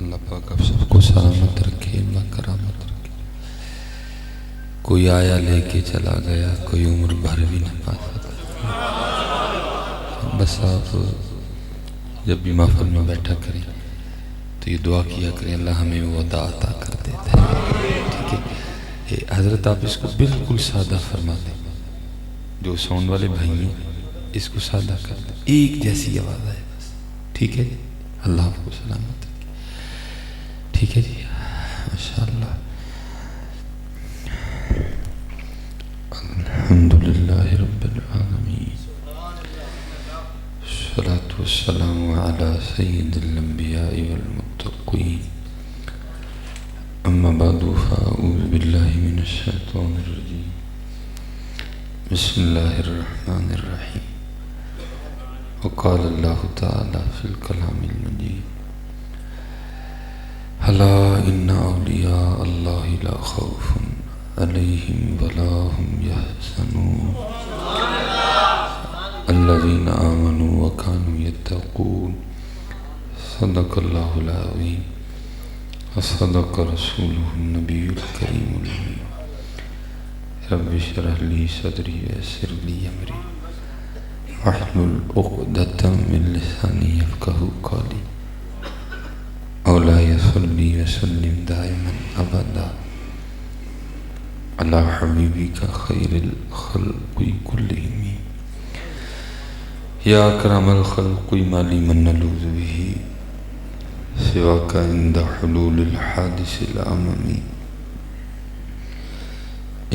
اللہ پاک آپ سب کو سلامت رکھے، اللہ کرامت رکھے۔ کوئی آیا لے کے چلا گیا، کوئی عمر بھر بھی نہ پا سکتا۔ بس آپ جب بھی محفل میں بیٹھا کریں تو یہ دعا کیا کریں، اللہ ہمیں وہ عطا کر دیتا ہے، ٹھیک ہے۔ حضرت آپ اس کو بالکل سادہ فرما دیں، جو ساؤنڈ والے بھائی ہیں اس کو سادہ کر دیں، ایک جیسی آواز آئے بس، ٹھیک ہے جی۔ اللہ آپ کو سلامت رکھے، ٹھیک ہے جی، ماشاءاللہ۔ الحمدللہ رب العالمین، الصلاة والسلام علی سید الانبیاء والمتقین، اما بعد فاعوذ باللہ من الشیطان الرجیم، بسم اللہ الرحمن الرحیم۔ وقال اللہ تعالی فی الکلام المجید، الا ان اولیاء اللہ لا خوف علیہم ولا هم یحزنون الذین آمنوا وکانوا یتقون۔ صدق اللہ العظیم وصدق رسولہ النبی الکریم الامین۔ رب اشرح لی صدری ویسر لی امری واحلل عقدۃ من لسانی یفقہوا قولی۔ مولاي صلی وسلم دائما ابدا علی حبیبک خیر الخلق کلہم یا اکرم الخلق ما لی من نلوذ به سواک عند حلول الحادث الاممی۔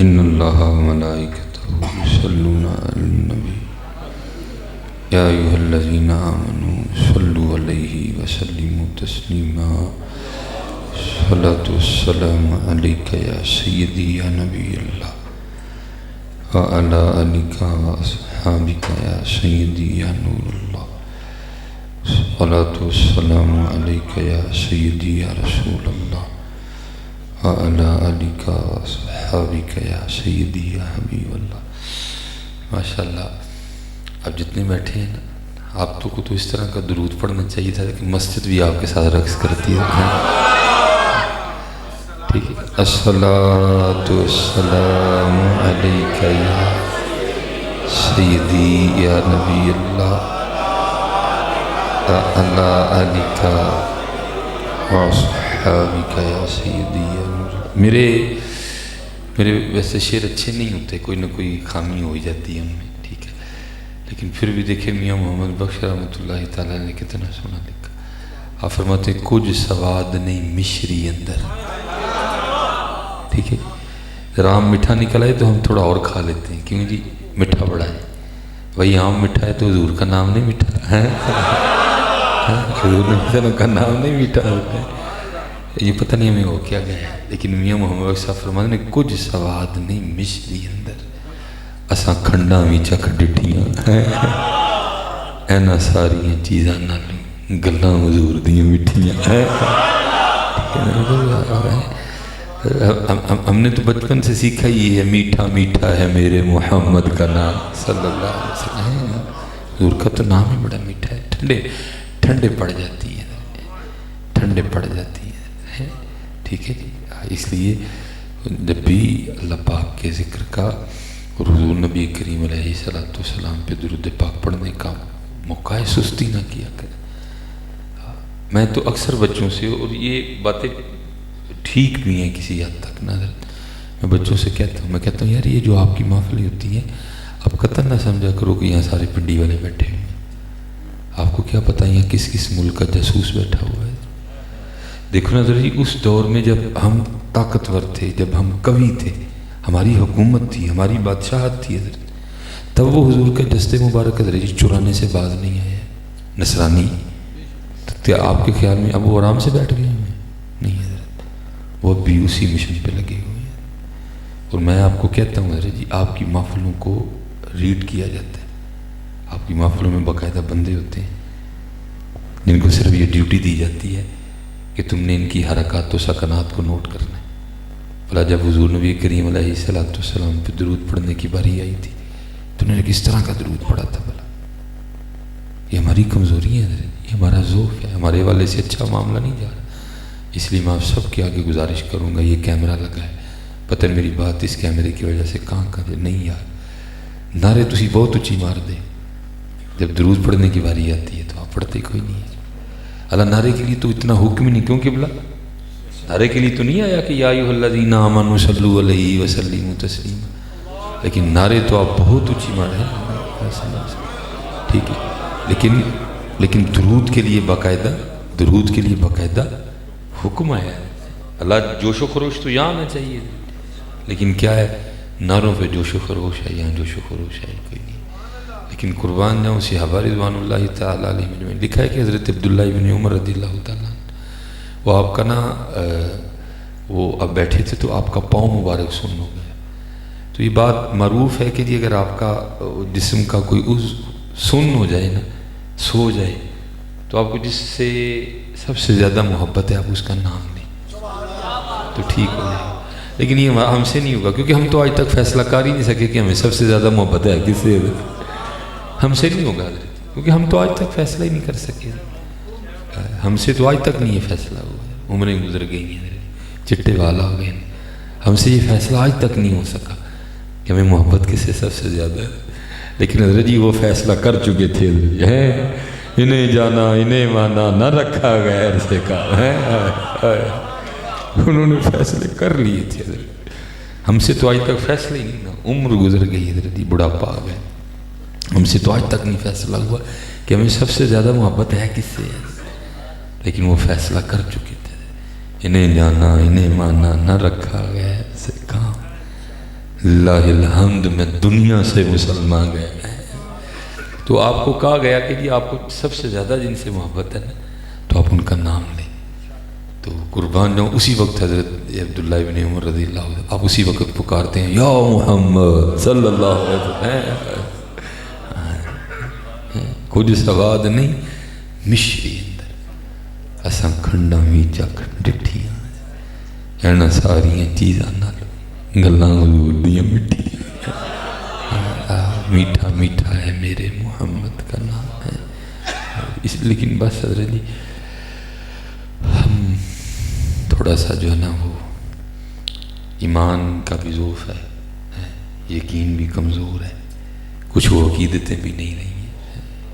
ان اللہ وملائکتہ یصلون علی النبی یا ایھا الذین آمنوا صلوا علیہ وسلموا تسلیما۔ الصلاۃ والسلام علیک یا سیدی یا نبی اللہ وعلی آلک واصحابک یا سیدی یا نور اللہ۔ الصلاۃ والسلام علیک یا سیدی یا رسول اللہ وعلی آلک واصحابک یا سیدی یا حبیب اللہ۔ ماشاءاللہ، اب جتنے بیٹھے ہیں نا، آپ تو کو تو اس طرح کا درود پڑھنا چاہیے تھا کہ مسجد بھی آپ کے ساتھ رقص کرتی ہے، ٹھیک ہے۔ الصلاۃ والسلام علیک یا سیدی یا نبی اللہ وعلی آلک واصحابک یا سیدی یا نور۔ میرے ویسے شعر اچھے نہیں ہوتے، کوئی نہ کوئی خامی ہو جاتی ہے ان میں، ٹھیک ہے، لیکن پھر بھی دیکھیں میاں محمد بخش رحمۃ اللہ تعالیٰ نے کتنا سونا لکھا۔ آپ فرماتے ہیں کچھ سواد نہیں مشری اندر، ٹھیک ہے۔ رام میٹھا نکل آئے تو ہم تھوڑا اور کھا لیتے ہیں، کیوں جی میٹھا بڑا ہے، وہی آم میٹھا ہے تو حضور کا نام نہیں میٹھا ہے، حضور کا نام نہیں میٹھا ہوتا ہے۔ یہ پتہ نہیں ہمیں ہو کیا گیا ہے، لیکن میاں محمد بخش صاحب فرماتے ہیں کچھ سواد نہیں مشری اندر، اساں کھنڈاں بھی چکھ ڈٹھیاں اینا ساریاں چیزاں نال گلاں حضور دیاں میٹھیاں۔ ہم نے تو بچپن سے سیکھا ہی ہے، میٹھا میٹھا ہے میرے محمد کا نام صلی اللہ علیہ وسلم۔ حضور کا تو نام ہی بڑا میٹھا ہے، ٹھنڈے پڑ جاتی ہیں، ٹھنڈے پڑ جاتی ہیں، ٹھیک ہے جی۔ اس لیے جب بھی اللہ پاک کے ذکر کا اور حضور نبی کریم علیہ الصلوۃ والسلام پہ درود پاک پڑھنے کا موقع ہے، سستی نہ کیا کریں۔ میں تو اکثر بچوں سے، اور یہ باتیں ٹھیک بھی ہیں کسی حد تک نا، میں بچوں سے کہتا ہوں، میں کہتا ہوں یار یہ جو آپ کی محفلیں ہوتی ہیں، آپ قطعاً نہ سمجھا کرو کہ یہاں سارے پنڈی والے بیٹھے ہوئے ہیں۔ آپ کو کیا پتہ یہاں کس کس ملک کا جاسوس بیٹھا ہوا ہے۔ دیکھو نا ذرا جی، اس دور میں جب ہم طاقتور تھے، جب ہم قوی تھے، ہماری حکومت تھی، ہماری بادشاہت تھی، تب وہ حضور کے دستے مبارک حضرت جی چرانے سے باز نہیں آئے نصرانی۔ تو آپ کے خیال میں اب وہ آرام سے بیٹھ گئے ہیں؟ نہیں حضرت، وہ اب بھی اسی مشن پہ لگے ہوئے ہیں۔ اور میں آپ کو کہتا ہوں حضرت جی، آپ کی محفلوں کو ریڈ کیا جاتا ہے، آپ کی محفلوں میں باقاعدہ بندے ہوتے ہیں جن کو صرف یہ ڈیوٹی دی جاتی ہے کہ تم نے ان کی حرکات و سکنات کو نوٹ کرنا ہے۔ بھلا جب حضور نبی کریم علیہ الصلوۃ والسلام پہ درود پڑھنے کی باری آئی تھی تو انہوں نے کس طرح کا درود پڑھا تھا؟ بھلا یہ ہماری کمزوری ہے، یہ ہمارا ذوق ہے، ہمارے والے سے اچھا معاملہ نہیں جا رہا۔ اس لیے میں آپ سب کے آگے گزارش کروں گا، یہ کیمرہ لگا ہے، پتہ میری بات اس کیمرے کی وجہ سے کہاں کرے نہیں یار، نعرے تسی بہت اچھی مار دے، جب درود پڑھنے کی باری آتی ہے تو آپ پڑھتے کوئی نہیں ہے۔ اللہ نعرے کے لیے تو اتنا حکم نہیں، کیوں قبلہ نعرے کے لیے تو نہیں آیا کہ یا ایھا الذین آمنوا صلوا علیہ وسلموا تسلیما، لیکن نعرے تو آپ بہت اونچی مار ہیں، ٹھیک ہے، لیکن درود کے لیے باقاعدہ حکم آیا ہے۔ اللہ جوش و خروش تو یہاں آنا چاہیے، لیکن کیا ہے، نعروں پہ جوش و خروش ہے، یہاں جوش و خروش ہے کوئی نہیں۔ لیکن قربان جاؤں صحابہ رضوان اللہ تعالیٰ علیہ میں لکھا ہے کہ حضرت عبداللہ ابن عمر رضی اللہ تعالیٰ وہ آپ کا نا وہ اب بیٹھے تھے تو آپ کا پاؤں مبارک سن ہو گیا، تو یہ بات معروف ہے کہ جی اگر آپ کا جسم کا کوئی عضو سن ہو جائے نا، سو جائے، تو آپ کو جس سے سب سے زیادہ محبت ہے آپ اس کا نام لیں تو ٹھیک ہو جائے، لیکن یہ ہم سے نہیں ہوگا، کیونکہ ہم تو آج تک فیصلہ کر ہی نہیں سکے کہ ہمیں سب سے زیادہ محبت ہے کس سے، ہم سے نہیں ہوگا حضرت، کیونکہ ہم تو آج تک فیصلہ ہی نہیں کر سکے، ہم سے تو آج تک نہیں یہ فیصلہ ہوا، عمریں گزر گئی ہیں، چٹے والا ہو گئے ہیں، ہم سے یہ فیصلہ آج تک نہیں ہو سکا کہ ہمیں محبت کس سے سب سے زیادہ ہے، لیکن حضرت جی وہ فیصلہ کر چکے تھے، انہیں جانا انہیں مانا نہ رکھا غیر سے کام ہے، انہوں نے فیصلے کر لیے تھے حضرت، ہم سے تو آج تک فیصلہ ہی نہیں نا، عمر گزر گئی حضرت جی، بڑھاپا آ گئے، ہم سے تو آج تک نہیں فیصلہ ہوا کہ ہمیں سب سے زیادہ محبت ہے کس سے ہے، لیکن وہ فیصلہ کر چکے تھے، انہیں جانا انہیں مانا نہ رکھا غیر سے کام، اللہ الحمد میں دنیا سے مسلمان گئے ہیں۔ تو آپ کو کہا گیا کہ جی آپ کو سب سے زیادہ جن سے محبت ہے نا تو آپ ان کا نام لیں، تو قربان جاؤں اسی وقت حضرت عبداللہ ابن عمر رضی اللہ عنہ آپ اسی وقت پکارتے ہیں یا محمد صلی اللہ علیہ وسلم، کچھ سواد نہیں مشری اندر اساں کھنڈا میچا ڈٹھیاں اینا ساریاں چیزاں نال گلاں حضور دیاں مٹھی، میٹھا میٹھا ہے میرے محمد کا نام ہے، اس لیکن بس حضرت جی ہم تھوڑا سا جو ہے نا وہ ایمان کا بھی ضعف ہے، یقین بھی کمزور ہے، کچھ وہ عقیدتیں بھی نہیں رہی ہیں،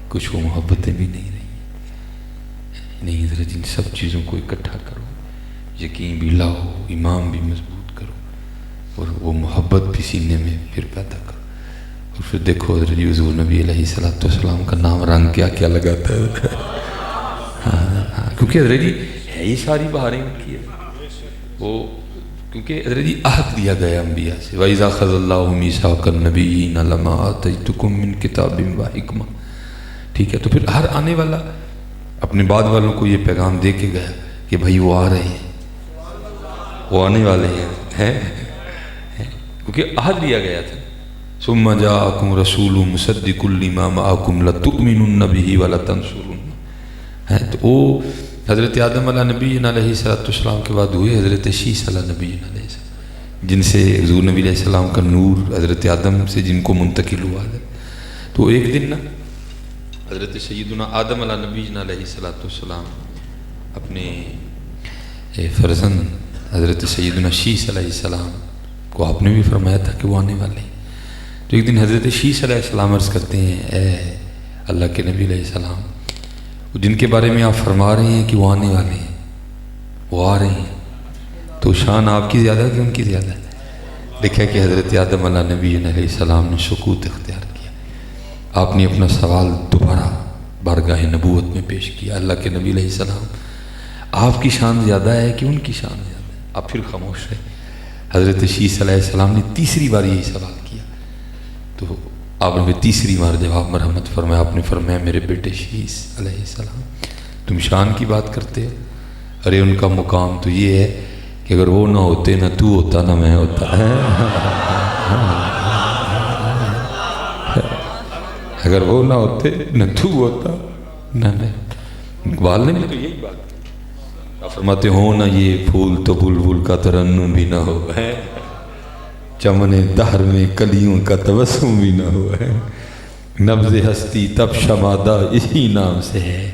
کچھ وہ محبتیں بھی نہیں رہی ہیں، نہیں حضرت ان سب چیزوں کو اکٹھا کرو، یقین بھی لاؤ، ایمان بھی مضبوط کرو، اور وہ محبت بھی سینے میں پھر پیدا کرو، اور پھر دیکھو حضرت حضور نبی علیہ السلام کا نام رنگ کیا کیا لگاتا ہے، کیونکہ حضرت جی ہے ہی ساری بہاریں ان کی ہے، وہ کیونکہ حضرت جی عہد دیا گیا انبیاء سے، وَإِذَا أَخَذَ اللَّهُ مِيثَاقَ النَّبِيِّينَ لَمَا آتَيْتُكُم مِّن كِتَابٍ وَحِكْمَةٍ، ٹھیک ہے، تو پھر ہر آنے والا اپنے بعد والوں کو یہ پیغام دے کے گیا کہ بھائی وہ آ رہے ہیں، وہ آنے والے ہیں، کیونکہ عہد دیا گیا تھا، ثُمَّ جَاءَكُمْ رَسُولٌ مُصَدِّقٌ لِمَا مَعَكُمْ لَتُؤْمِنُنَّ بِهِ وَلَتَنْصُرُنَّهُ، تو وہ حضرت آدم علیہ نبی علیہ السلام کے بعد ہوئے حضرت شیس علیہ نبی علیہ السلام، جن سے حضور نبی علیہ السلام کا نور حضرت آدم سے جن کو منتقل ہوا ہے، تو ایک دن نا حضرت سیدنا آدم علیہ نبی علیہ السلام اپنے فرزند حضرت سیدنا شیس علیہ السلام کو آپ نے بھی فرمایا تھا کہ وہ آنے والے ہیں، تو ایک دن حضرت شیس علیہ السلام عرض کرتے ہیں اے اللہ کے نبی علیہ السلام، جن کے بارے میں آپ فرما رہے ہیں کہ وہ آنے والے ہیں، وہ آ رہے ہیں، تو شان آپ کی زیادہ ہے کہ ان کی زیادہ ہے؟ لکھا کہ حضرت آدم علیہ نبی علیہ السلام نے سکوت اختیار کیا، آپ نے اپنا سوال دوبارہ بارگاہ نبوت میں پیش کیا، اللہ کے نبی علیہ السلام آپ کی شان زیادہ ہے کہ ان کی شان زیادہ ہے؟ آپ پھر خاموش رہے، حضرت شیس علیہ السلام نے تیسری بار یہی سوال کیا، تو آپ نے تیسری بار جواب مرحمت فرمایا، آپ نے فرمایا میرے بیٹے شیس علیہ السلام تم شان کی بات کرتے ہو، ارے ان کا مقام تو یہ ہے کہ اگر وہ نہ ہوتے نہ تو ہوتا نہ میں ہوتا، اگر وہ نہ ہوتے نہ تو ہوتا نہ میں، اقبال نے بھی تو یہی بات آپ فرماتے ہو نہ یہ پھول تو بلبل کا ترنم بھی نہ ہو ہے، چمن دہر میں کلیوں کا تبسم بھی نہ ہوا ہے، نبض ہستی تب شمادہ اسی نام سے ہے،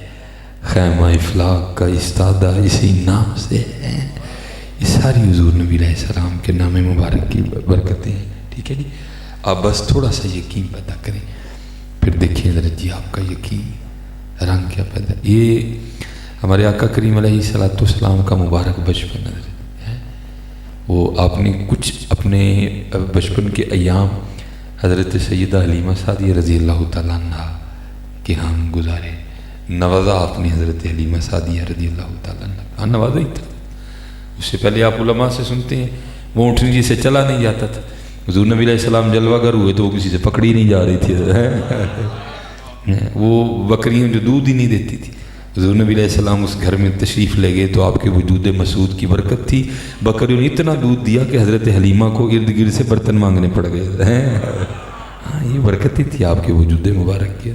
خیمہ افلاق کا استادہ اسی نام سے ہے. یہ ساری حضور نبی علیہ السلام کے نام مبارک کی برکتیں ہیں. ٹھیک ہے جی. آپ بس تھوڑا سا یقین پیدا کریں, پھر دیکھیں حضرت جی آپ کا یقین رنگ کیا پیدا. یہ ہمارے آقا کریم علیہ السلام کا مبارک بچپن ہے. وہ آپ نے کچھ اپنے بچپن کے ایام حضرت سیدہ حلیمہ سعدیہ رضی اللہ تعالیٰ عنہ کے ہم گزارے. نوازا آپ نے حضرت حلیمہ سعدیہ رضی اللہ تعالیٰ عنہ, نوازا ہی تھا. اس سے پہلے آپ علماء سے سنتے ہیں وہ اونٹنی جی سے چلا نہیں جاتا تھا. حضور نبی علیہ السلام جلوہ گر ہوئے تو وہ کسی سے پکڑی نہیں جا رہی تھی. وہ بکریاں جو دودھ ہی نہیں دیتی تھی, حضور نبی علیہ السلام اس گھر میں تشریف لے گئے تو آپ کے وجود مسعود کی برکت تھی. بکریوں نے اتنا دودھ دیا کہ حضرت حلیمہ کو ارد گرد سے برتن مانگنے پڑ گئے. ہاں یہ برکت ہی تھی آپ کے وجود مبارک کی.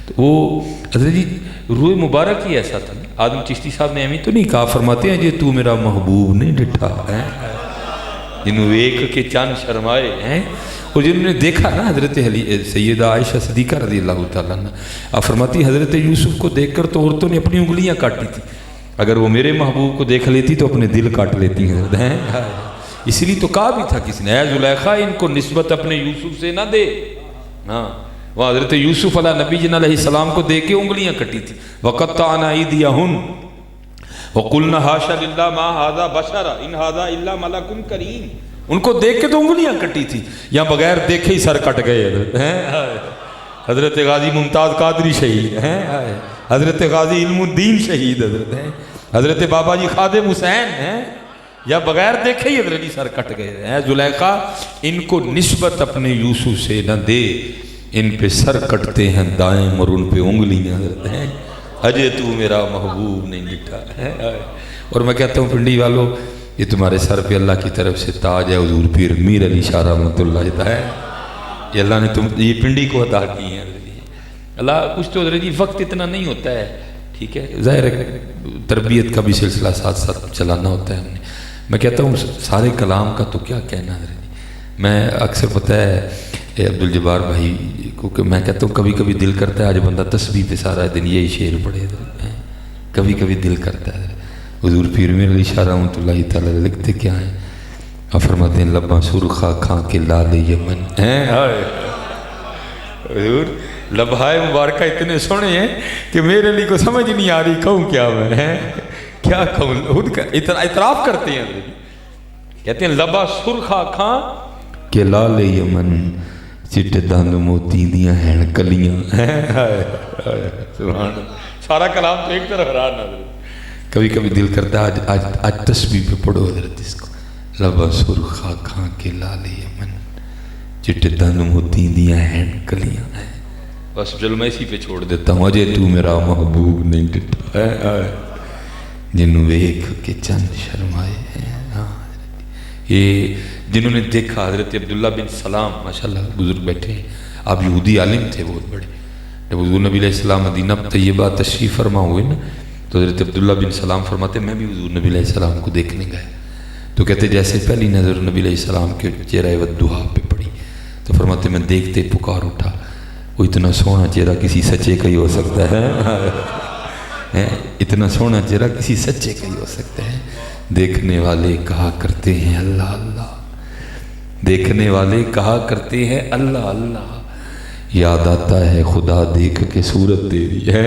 تو وہ حضرت جی روح مبارک ہی ایسا تھا. آدم چشتی صاحب نے ایمی تو نہیں کہا, فرماتے ہیں جی تو میرا محبوب نہیں ڈٹھا ہے جنہوں ایک کے چاند شرمائے ہیں. اور جنہوں نے دیکھا نا حضرت سیدہ عائشہ صدیقہ رضی اللہ تعالیٰ عنہ, آپ فرماتی حضرت یوسف کو دیکھ کر تو عورتوں نے اپنی انگلیاں کاٹی تھی, اگر وہ میرے محبوب کو دیکھ لیتی تو اپنے دل کاٹ لیتی ہیں. اسی لیے تو کہا بھی تھا کسی نے, اے زلیخا ان کو نسبت اپنے یوسف سے نہ دے. ہاں وہ حضرت یوسف علیہ نبی جن علیہ السلام کو دیکھ کے انگلیاں کٹی تھی. وَقَطَّعْنَا أَيْدِيَهُنَّ وَقُلْنَا حَاشَ لِلَّهِ مَا هَذَا بَشَرٌ إِنْ هَذَا إِلَّا مَلَكٌ كَرِيمٌ. ان کو دیکھ کے تو انگلیاں کٹی تھی, یا بغیر دیکھے ہی سر کٹ گئے. حضرت غازی ممتاز قادری شہید ہیں, حضرت غازی علم الدین شہید حضرت بابا جی خادم حسین ہیں, یا بغیر دیکھے ہی حضرت جی سر کٹ گئے. زلیخا ان کو نسبت اپنے یوسف سے نہ دے, ان پہ سر کٹتے ہیں دائیں اور ان پہ انگلیاں ہیں. اجے تو میرا محبوب نہیں ڈٹھا ہے. اور میں کہتا ہوں پنڈی والوں, یہ تمہارے سر پہ اللہ کی طرف سے تاج ہے. حضور پیر میر علی شاہ رحمۃ اللہ ہے, یہ اللہ نے یہ پنڈی کو عطا کی ہیں. اللہ کچھ تو حضرت جی وقت اتنا نہیں ہوتا ہے, ٹھیک ہے, ظاہر ہے تربیت کا بھی سلسلہ ساتھ ساتھ چلانا ہوتا ہے ہم نے. میں کہتا ہوں سارے کلام کا تو کیا کہنا حضرت جی. میں اکثر پتہ ہے عبدالجبار بھائی کو کہ میں کہتا ہوں کبھی کبھی دل کرتا ہے آج بندہ تسبیح پہ سارا دن یہی شعر پڑھے. کبھی کبھی دل کرتا ہے. حضور پیر میر علی شاہ رحمۃ اللہ تعالیٰ لکھتے کیا ہیں, آپ فرماتے ہیں لباں سرخا کھاں کے لال یمن. حضور لبہائے مبارکہ اتنے سونے ہیں کہ میرے لیے کو سمجھ نہیں آ رہی کہوں کیا میں, کیا کہوں. خود کا اعتراف کرتے ہیں حضرت, کہتے ہیں لبا سرخا کھاں کے لال یمن, چٹے دند موتی دیاں ہیں کلیاں. سبحان اللہ, سارا کلام تو ایک طرف رہا نا. کبھی کبھی دل کرتا ہے آج تسبیح پہ پڑھو حضرت اس کو, لبا سرخا کھاں کے لال یمن, چٹے دند موتی دیاں ہیں کلیاں. بس چلو میں اسی پہ چھوڑ دیتا ہوں. اجے تو میرا محبوب نہیں ڈٹھا, جنہوں ایک کے چند شرمائے ہیں. یہ جنہوں نے دیکھا حضرت عبداللہ بن سلام ماشاءاللہ بزرگ بیٹھے ہیں, آپ یہودی عالم تھے بہت بڑے. جب حضور نبی علیہ السلام مدینہ طیبہ تشریف فرما ہوئے نا, تو حضرت عبداللہ بن سلام فرماتے میں بھی حضور نبی علیہ السلام کو دیکھنے گئے. تو کہتے جیسے پہلی نظر نبی علیہ السلام کے چہرہ ودھا پہ پڑی تو فرماتے میں دیکھتے پکار اٹھا, وہ اتنا سونا چہرہ کسی سچے کا ہی ہو سکتا ہے, اتنا سونا چہرہ کسی سچے کا ہی ہو سکتا ہے. دیکھنے والے کہا کرتے ہیں اللہ اللہ, دیکھنے والے کہا کرتے ہیں اللہ اللہ, یاد آتا ہے خدا دیکھ کے صورت تیری ہے.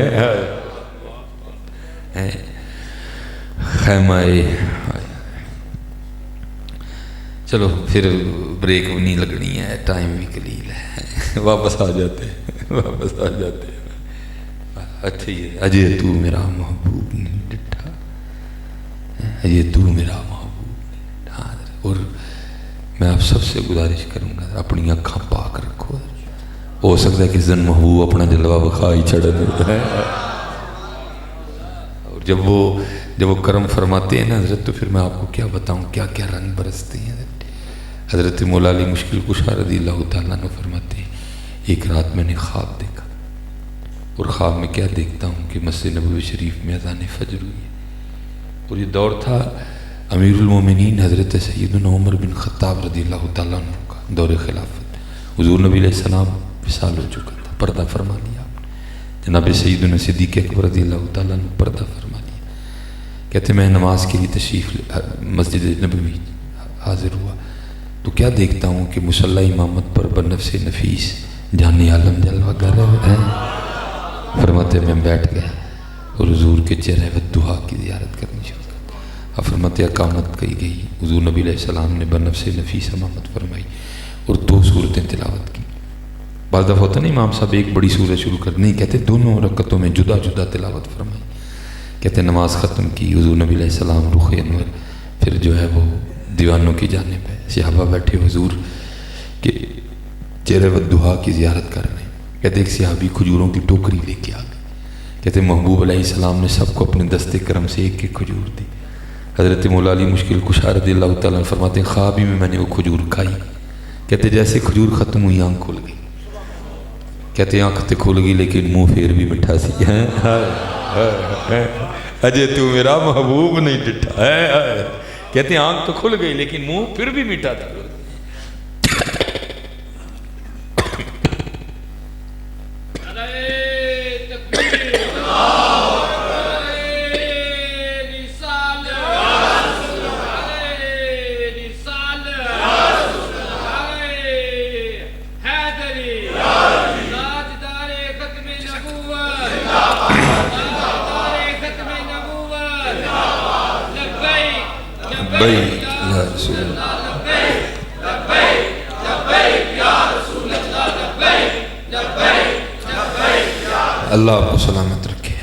خیمہ چلو پھر بریک بھی نہیں لگنی ہے, ٹائم بھی قلیل ہے, واپس آ جاتے ہیں واپس آ جاتے ہیں. اچھا یہ اجے تو میرا محبوب نہیں ڈٹھا, اجے تو میرا محبوب نہیں ڈٹھا. اور میں آپ سب سے گزارش کروں گا اپنی آنکھاں پاک رکھو. ہو سکتا ہے کہ زن محبوب اپنا جلوہ بخائی چڑھ دیتا ہے, اور جب وہ کرم فرماتے ہیں نا حضرت, تو پھر میں آپ کو کیا بتاؤں کیا کیا رنگ برستے ہیں. حضرت مولا علی مشکل کشا رضی اللہ تعالیٰ عنہ فرماتے ہیں ایک رات میں نے خواب دیکھا, اور خواب میں کیا دیکھتا ہوں کہ مسجد نبوی شریف میں اذان فجر ہوئی ہے, اور یہ دور تھا امیر المومنین حضرت سیدنا عمر بن خطاب رضی اللہ تعالیٰ عنہ کا دور خلافت. حضور نبی علیہ السلام وصال ہو چکا تھا, پردہ فرما لیا آپ نے. جناب سیدنا صدیق اکبر رضی اللہ تعالیٰ نے پردہ فرما دیا. کہتے میں نماز کے لیے تشریف مسجد نبوی حاضر ہوا تو کیا دیکھتا ہوں کہ مصلی امامت پر بنفس نفیس جان عالم جلوہ گر ہے. فرماتے میں بیٹھ گیا اور حضور کے چہرے والدہا کی زیارت کرنی شروع کر. فرماتے اقامت کہی گئی. حضور نبی علیہ السلام نے بنفس نفیس امامت فرمائی اور 2 سورتیں تلاوت کی. بعض دفعہ ہوتا نہیں امام صاحب ایک بڑی سورت شروع کر, نہیں کہتے دونوں رکعتوں میں جدا جدا تلاوت فرمائی. کہتے نماز ختم کی. حضور نبی علیہ السلام رخ انور پھر جو ہے وہ دیوانوں کی جانب ہے. صحابہ بیٹھے حضور کے چہرے والدہا کی زیارت کر رہے ہیں. کہتے ایک صحابی کھجوروں کی ٹوکری لے کے آ گئے. کہتے محبوب علیہ السلام نے سب کو اپنے دستے کرم سے ایک ایک کھجور دی. حضرت مولا علی مشکل کشا رضی اللہ تعالیٰ فرماتے ہیں خواب ہی میں میں نے وہ کھجور کھائی. کہتے جیسے کھجور ختم ہوئی آنکھ کھل گئی. کہتے آنکھ تو کھل گئی لیکن منہ پھر بھی مٹھا سی اجے تو میرا محبوب نہیں ڈٹھا ہے. کہتے آنکھ تو کھل گئی لیکن منہ پھر بھی میٹھا تھا. اللہ آپ کو سلامت رکھے.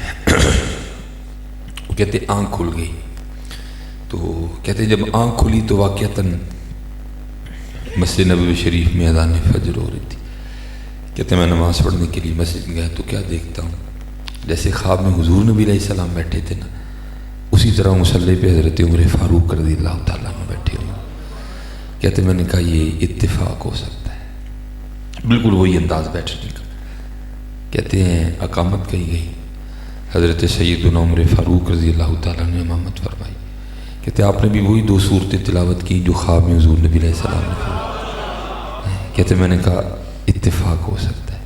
کہتے آنکھ کھل گئی تو کہتے جب آنکھ کھلی تو واقعتاً مسجد نبوی شریف میں اذان فجر ہو رہی تھی. کہتے میں نماز پڑھنے کے لیے مسجد گیا تو کیا دیکھتا ہوں جیسے خواب میں حضور نبی علیہ السلام بیٹھے تھے نا اسی طرح مصلی پہ حضرت عمر فاروق رضی اللہ تعالیٰ عنہ بیٹھے ہوئے. کہتے میں نے کہا یہ اتفاق ہو سکتا ہے. بالکل وہی انداز بیٹھنے کا. کہتے ہیں اقامت کہی گئی. حضرت سیدنا عمر فاروق رضی اللہ تعالیٰ نے امامت فرمائی. کہتے آپ نے بھی وہی 2 سورتیں تلاوت کی جو خواب میں حضور نبی علیہ السلام نے فرمائی. کہتے میں نے کہا اتفاق ہو سکتا ہے.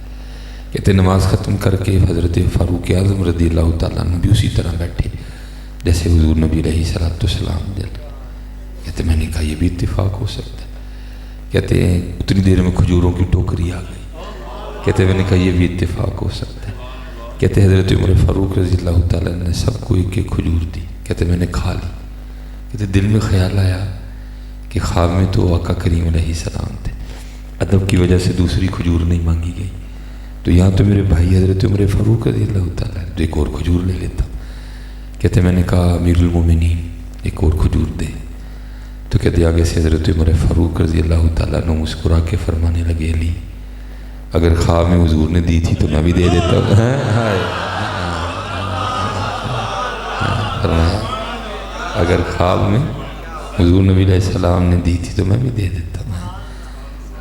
کہتے نماز ختم کر کے حضرت فاروق اعظم رضی اللہ تعالیٰ عنہ بھی اسی طرح بیٹھے جیسے حضور نبی علیہ السلام جل. کہتے میں نے کہا یہ بھی اتفاق ہو سکتا ہے. کہتے ہیں اتنی دیر میں کھجوروں کی ٹوکری آ گئی. کہتے میں نے کہا یہ بھی اتفاق ہو سکتا ہے. کہتے حضرت عمر فاروق رضی اللہ تعالیٰ نے سب کو ایک ایک کھجور دی. کہتے میں نے کھا لی. کہتے دل میں خیال آیا کہ خواب میں تو آقا کریم علیہ السلام تھے, ادب کی وجہ سے دوسری کھجور نہیں مانگی گئی, تو یہاں تو میرے بھائی حضرت عمر فاروق رضی اللہ تعالیٰ تو ایک اور کھجور لے لیتا. کہتے میں نے کہا امیر المومنین ایک اور کھجور دے. تو کہتے آگے سے حضرت عمر فاروق رضی اللہ تعالیٰ نے مسکرا کے فرمانے لگے علی اگر خواب میں حضور نے دی تھی تو میں بھی دے دیتا ہوں. اگر خواب میں حضور نبی علیہ السلام نے دی تھی تو میں بھی دے دیتا ہوں.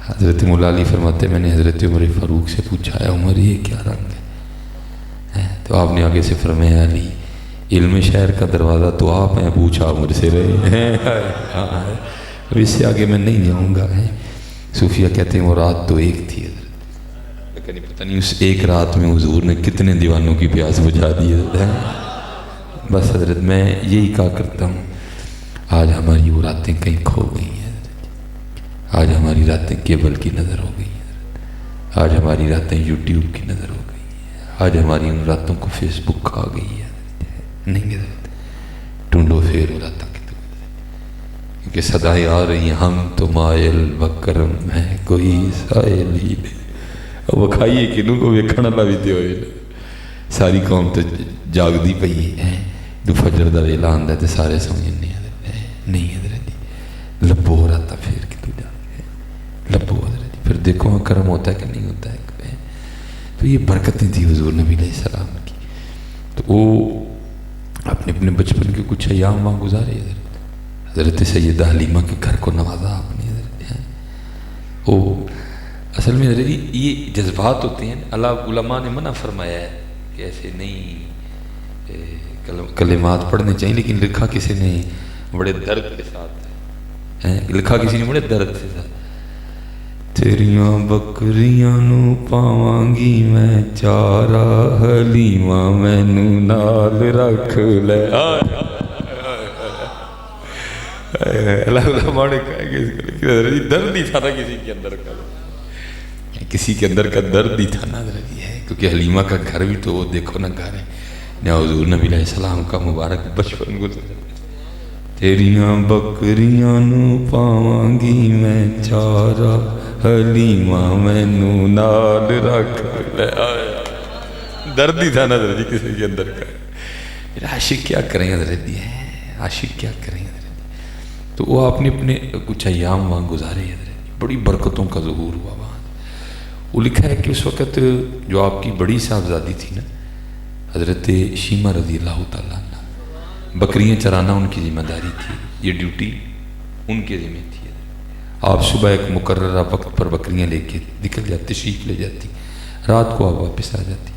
حضرت مولا علی فرماتے میں نے حضرت عمر فاروق سے پوچھا ہے عمر یہ کیا رنگ ہے؟ تو آپ نے آگے سے فرمایا علی علم شہر کا دروازہ تو آپ ہیں, پوچھا عمر سے رہے ہیں. اس سے آگے میں نہیں جاؤں گا. صوفیہ کہتے ہیں وہ رات تو ایک تھی حضرت, پتہ نہیں اس ایک رات میں حضور نے کتنے دیوانوں کی پیاس بجھا دی ہے. بس حضرت میں یہی کہا کرتا ہوں آج ہماری وہ راتیں کہیں کھو گئی ہیں. آج ہماری راتیں کیبل کی نظر ہو گئی ہیں. آج ہماری راتیں یوٹیوب کی نظر ہو گئی ہیں. آج ہماری ان راتوں کو فیس بک کھا گئی ہے. نہیں حضرت ٹونڈو پھر ہو رہا تھا کیونکہ صدائیں آ رہی ہیں ہم تو مائل بکرم ہے کوئی سائل ہی نہیں. اب وہ کھائیے کنوں کو ویکھن والا بھی تے ہوئے ساری قوم تو جاگ دی پئی ہے. جو فجر دا ویلا آندا ہے تے سارے سمجھنے نہیں حضرت لبو ہو رہا تھا پھر کہ تو جا لبو حضرت پھر دیکھو کرم ہوتا ہے کہ نہیں ہوتا ہے. تو یہ برکتیں تھی حضور نبی علیہ السلام کی. تو وہ اپنے اپنے بچپن کے کچھ ایام وہاں گزارے. حضرت سیدہ حلیمہ کے گھر کو نوازا آپ نے حضرت. وہ اصل میں حضرت یہ جذبات ہوتے ہیں. اللہ علماء نے منع فرمایا ہے کہ ایسے نہیں کلمات پڑھنے چاہیے, لیکن لکھا کسی نے بڑے درد کے ساتھ لکھا کسی نے بڑے درد کے ساتھ تیریاں بکریاں نو پاواں گی میں چارا حلیمہ مینوں نال رکھ لے اللہ مانے کہے درد ہی تھا نا کسی کے اندر کا، کسی کے اندر کا درد ہی تھا نا درد ہے، کیونکہ حلیمہ کا گھر بھی تو وہ دیکھو نا گھر ہے جہاں حضور نبی علیہ السلام کا مبارک بچپن گزرا۔ تیریاں بکریاں نو پاواں گی میں چارا حلیمہ مینوں نال رکھ لے، درد ہی تھا نا درد کسی کے اندر کا۔ عاشق کیا کریں حضرت دی ہے، عاشق کیا کریں حضرت، تو وہ آپ نے اپنے کچھ ایام وہاں گزارے حضرت، بڑی برکتوں کا ظہور ہوا وہاں۔ وہ لکھا ہے کہ اس وقت جو آپ کی بڑی صاحبزادی تھی نا حضرت شیمہ رضی اللہ تعالیٰ عنہ، بکریاں چرانا ان کی ذمہ داری تھی، یہ ڈیوٹی ان کے ذمہ تھی۔ آپ صبح ایک مقررہ وقت پر بکریاں لے کے نکل جاتے، تشریف لے جاتی، رات کو آپ واپس آ جاتی۔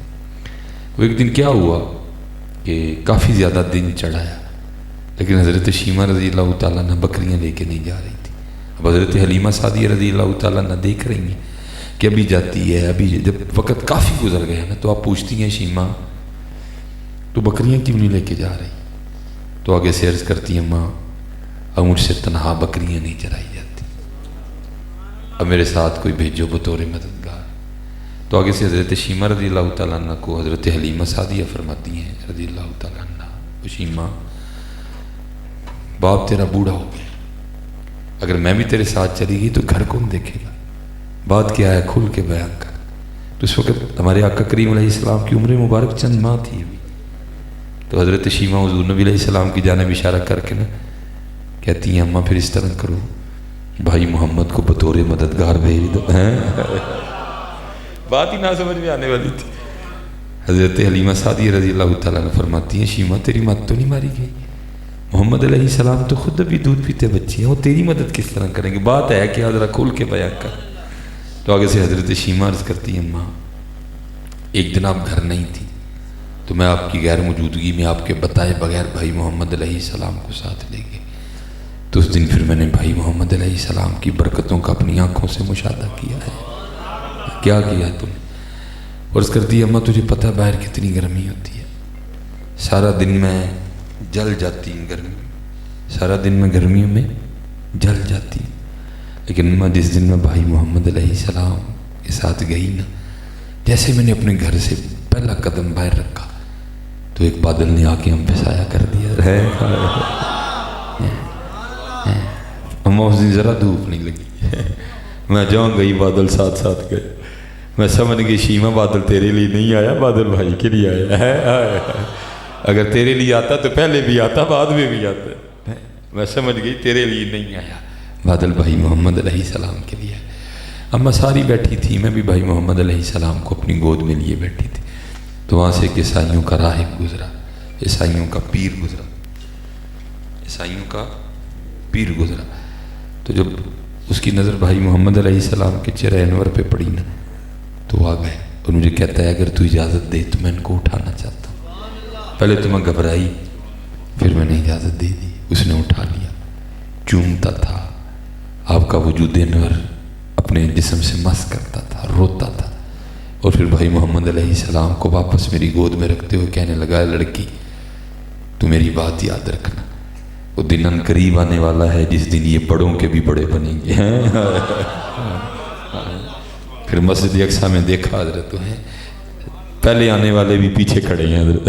وہ ایک دن کیا ہوا کہ کافی زیادہ دن چڑھایا، لیکن حضرت شیمہ رضی اللہ تعالیٰ عنہ بکریاں لے کے نہیں جا رہی تھی۔ اب حضرت حلیمہ سعدیہ رضی اللہ تعالیٰ عنہ دیکھ رہی ہیں کہ ابھی جاتی ہے، ابھی جب وقت کافی گزر گیا نا، تو آپ پوچھتی ہیں شیمہ تو بکریاں کیوں نہیں لے کے جا رہی؟ تو آگے سے عرض کرتی ہیں ماں اب مجھ سے تنہا بکریاں نہیں چرائی جاتی، اب میرے ساتھ کوئی بھیجو بطور مددگار۔ تو آگے سے حضرت شیمہ رضی اللہ تعالیٰ عنہ کو حضرت حلیمہ سعدیہ فرماتی ہیں رضی اللہ تعالیٰ عنہ، شیمہ باپ تیرا بوڑھا ہو گیا، اگر میں بھی تیرے ساتھ چلی گئی تو گھر کون دیکھے گا؟ بات کیا ہے کھل کے بیان کر۔ تو اس وقت ہمارے آقا کریم علیہ السلام کی عمر مبارک چند ماہ تھی ابھی، تو حضرت شیمہ حضور نبی علیہ السلام کی جانب اشارہ کر کے نا کہتی ہیں اماں پھر اس طرح کرو، بھائی محمد کو بطور مددگار بھیج دو۔ بات ہی نہ سمجھ میں آنے والی تھی۔ حضرت حلیمہ سعدیہ رضی اللہ تعالیٰ عنہ فرماتی ہیں شیمہ تیری مت تو نہیں ماری گئی، محمد علیہ السلام تو خود ابھی دودھ پیتے بچے ہیں، وہ تیری مدد کس طرح کریں گے؟ بات ہے کہ ذرا کھول کے بیان کر۔ تو آگے سے حضرت شیمہ عرض کرتی ہیں ماں ایک دن آپ گھر نہیں تھی تو میں آپ کی غیر موجودگی میں آپ کے بتائے بغیر بھائی محمد علیہ السلام کو ساتھ لے گئے، تو اس دن پھر میں نے بھائی محمد علیہ السلام کی برکتوں کا اپنی آنکھوں سے مشاہدہ کیا ہے۔ کیا کیا تم؟ عرض کرتی ہے اماں تجھے پتہ باہر کتنی گرمی ہوتی ہے، سارا دن میں جل جاتی ہوں گرمی، سارا دن میں گرمیوں میں جل جاتی ہوں، لیکن اماں جس دن میں بھائی محمد علیہ السلام کے ساتھ گئی نا، جیسے میں نے اپنے گھر سے پہلا قدم باہر رکھا تو ایک بادل نے آ کے ہم پہ سایہ کر دیا ہے۔ اماں اس دن ذرا دھوپ نہیں لگی، میں جاؤں گئی بادل ساتھ ساتھ گئے، میں سمجھ گئی شیمہ بادل تیرے لیے نہیں آیا، بادل بھائی کے لیے آیا ہے، اگر تیرے لیے آتا تو پہلے بھی آتا بعد میں بھی آتا، میں سمجھ گئی تیرے لیے نہیں آیا، بادل بھائی محمد علیہ السلام کے لیے۔ اماں ساری بیٹھی تھی، میں بھی بھائی محمد علیہ السلام کو اپنی گود میں لیے بیٹھی تھی، تو وہاں سے ایک عیسائیوں کا راہب گزرا، عیسائیوں کا پیر گزرا، عیسائیوں کا پیر گزرا، تو جب اس کی نظر بھائی محمد علیہ السلام کے چہرہ انور پہ پڑی نا تو آ گئے اور مجھے کہتا ہے اگر تو اجازت دے تو میں ان کو اٹھانا چاہتا ہوں۔ پہلے تو میں گھبرائی، پھر میں نے اجازت دے دی، اس نے اٹھا لیا، چومتا تھا، آپ کا وجود انور اپنے جسم سے مس کرتا تھا، روتا تھا، اور پھر بھائی محمد علیہ السلام کو واپس میری گود میں رکھتے ہوئے کہنے لگا لڑکی تو میری بات یاد رکھنا، وہ دن ان قریب آنے والا ہے جس دن یہ بڑوں کے بھی بڑے بنیں گے۔ پھر مسجد اقصیٰ میں دیکھا حضرت ہیں پہلے آنے والے بھی پیچھے کھڑے ہیں حضرت۔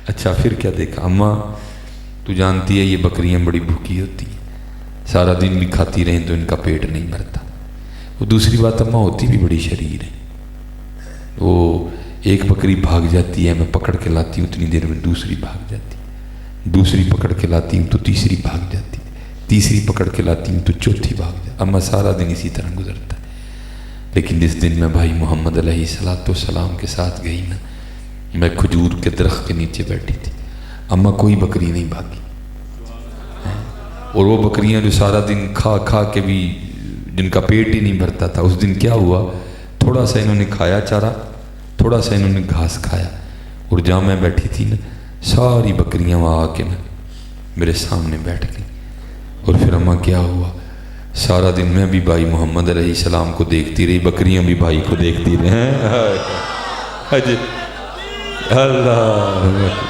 اچھا پھر کیا دیکھا؟ اماں تو جانتی ہے یہ بکریاں بڑی بھوکی ہوتی ہیں، سارا دن بھی کھاتی رہیں تو ان کا پیٹ نہیں بھرتا، وہ دوسری بات اماں ہوتی بھی بڑی شریر ہے، وہ ایک بکری بھاگ جاتی ہے میں پکڑ کے لاتی ہوں اتنی دیر میں دوسری بھاگ جاتی، دوسری پکڑ کے لاتی ہوں تو تیسری بھاگ جاتی، تیسری پکڑ کے لاتی ہوں تو چوتھی بھاگ جاتی، اماں سارا دن اسی طرح گزرتا ہے۔ لیکن جس دن میں بھائی محمد علیہ السلام کے ساتھ گئی نا، میں کھجور کے درخت کے نیچے بیٹھی تھی، اماں کوئی بکری نہیں بھاگی، اور وہ بکریاں جو سارا دن کھا کھا کے بھی جن کا پیٹ ہی نہیں بھرتا تھا، اس دن کیا ہوا تھوڑا سا انہوں نے کھایا چارہ، تھوڑا سا انہوں نے گھاس کھایا، اور جہاں میں بیٹھی تھی نا ساری بکریاں وہاں آ کے نا میرے سامنے بیٹھ گئی، اور پھر اماں کیا ہوا سارا دن میں بھی بھائی محمد علیہ السلام کو دیکھتی رہی، بکریاں بھی بھائی کو دیکھتی رہی ہیں. اللہ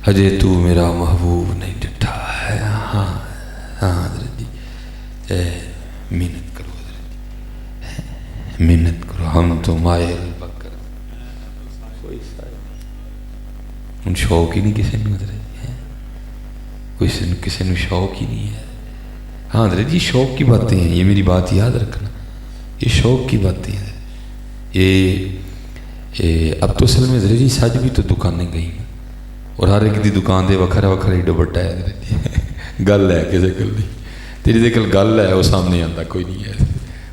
اجے تو میرا محبوب نہیں ڈٹھا ہے. ہاں ہاں حضرت جی محنت کرو حضرت جی، محنت کرو. ہم تو مائل بکر کوئی ان شوق ہی نہیں کسی نے حضرت جی، کسی نے شوق ہی نہیں ہے. ہاں حضرت جی شوق کی باتیں ہیں، یہ میری بات یاد رکھنا، یہ شوق کی باتیں ہیں. یہ اب تو اصل میں حضرت جی سج بھی تو دکانیں گئی ہیں اور ہر ایک دی دکان دے وکھرا وکھرا ہی دوپٹہ ہے حضرت جی. گل ہے کسی کل نہیں، تیری دے کل گل ہے وہ سامنے آتا کوئی نہیں ہے،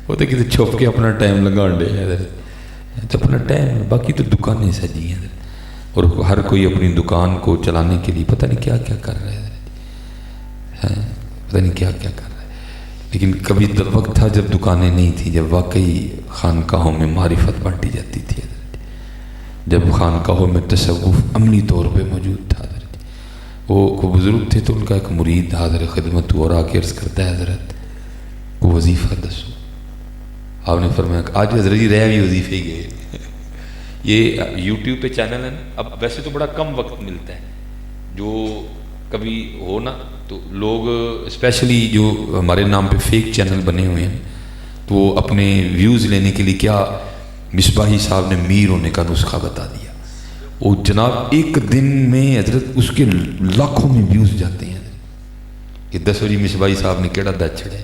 وہ تو کسی چھپ کے اپنا ٹائم لگان دے حضرت، تو اپنا ٹائم، باقی تو دکانیں سجی ہیں حضرت. اور ہر کوئی اپنی دکان کو چلانے کے لیے پتہ نہیں کیا کیا کر رہا ہے حضرت، پتہ نہیں کیا کیا کر رہا ہے. لیکن کبھی وقت تھا جب دکانیں نہیں تھیں، جب واقعی خانقاہوں میں معرفت بانٹی جاتی تھی حضرت، جب خانقاہوں میں تصوف عملی طور پہ موجود تھا حضرت. وہ بزرگ تھے تو ان کا ایک مرید حاضر خدمت اور آ کے عرض کرتا ہے حضرت کو وظیفہ دسو. آپ نے فرمایا آج حضرت جی رہ بھی وظیفے ہی گئے. یہ یوٹیوب پہ چینل ہے نا، اب ویسے تو بڑا کم وقت ملتا ہے، جو کبھی ہو نا تو لوگ اسپیشلی جو ہمارے نام پہ فیک چینل بنے ہوئے ہیں تو وہ اپنے ویوز لینے کے لیے کیا مصباحی صاحب نے میر ہونے کا نسخہ بتا دیا. وہ جناب ایک دن میں حضرت اس کے لاکھوں میں ویوز جاتے ہیں کہ دسو جی مصباحی صاحب نے کیڑا دج چھڑے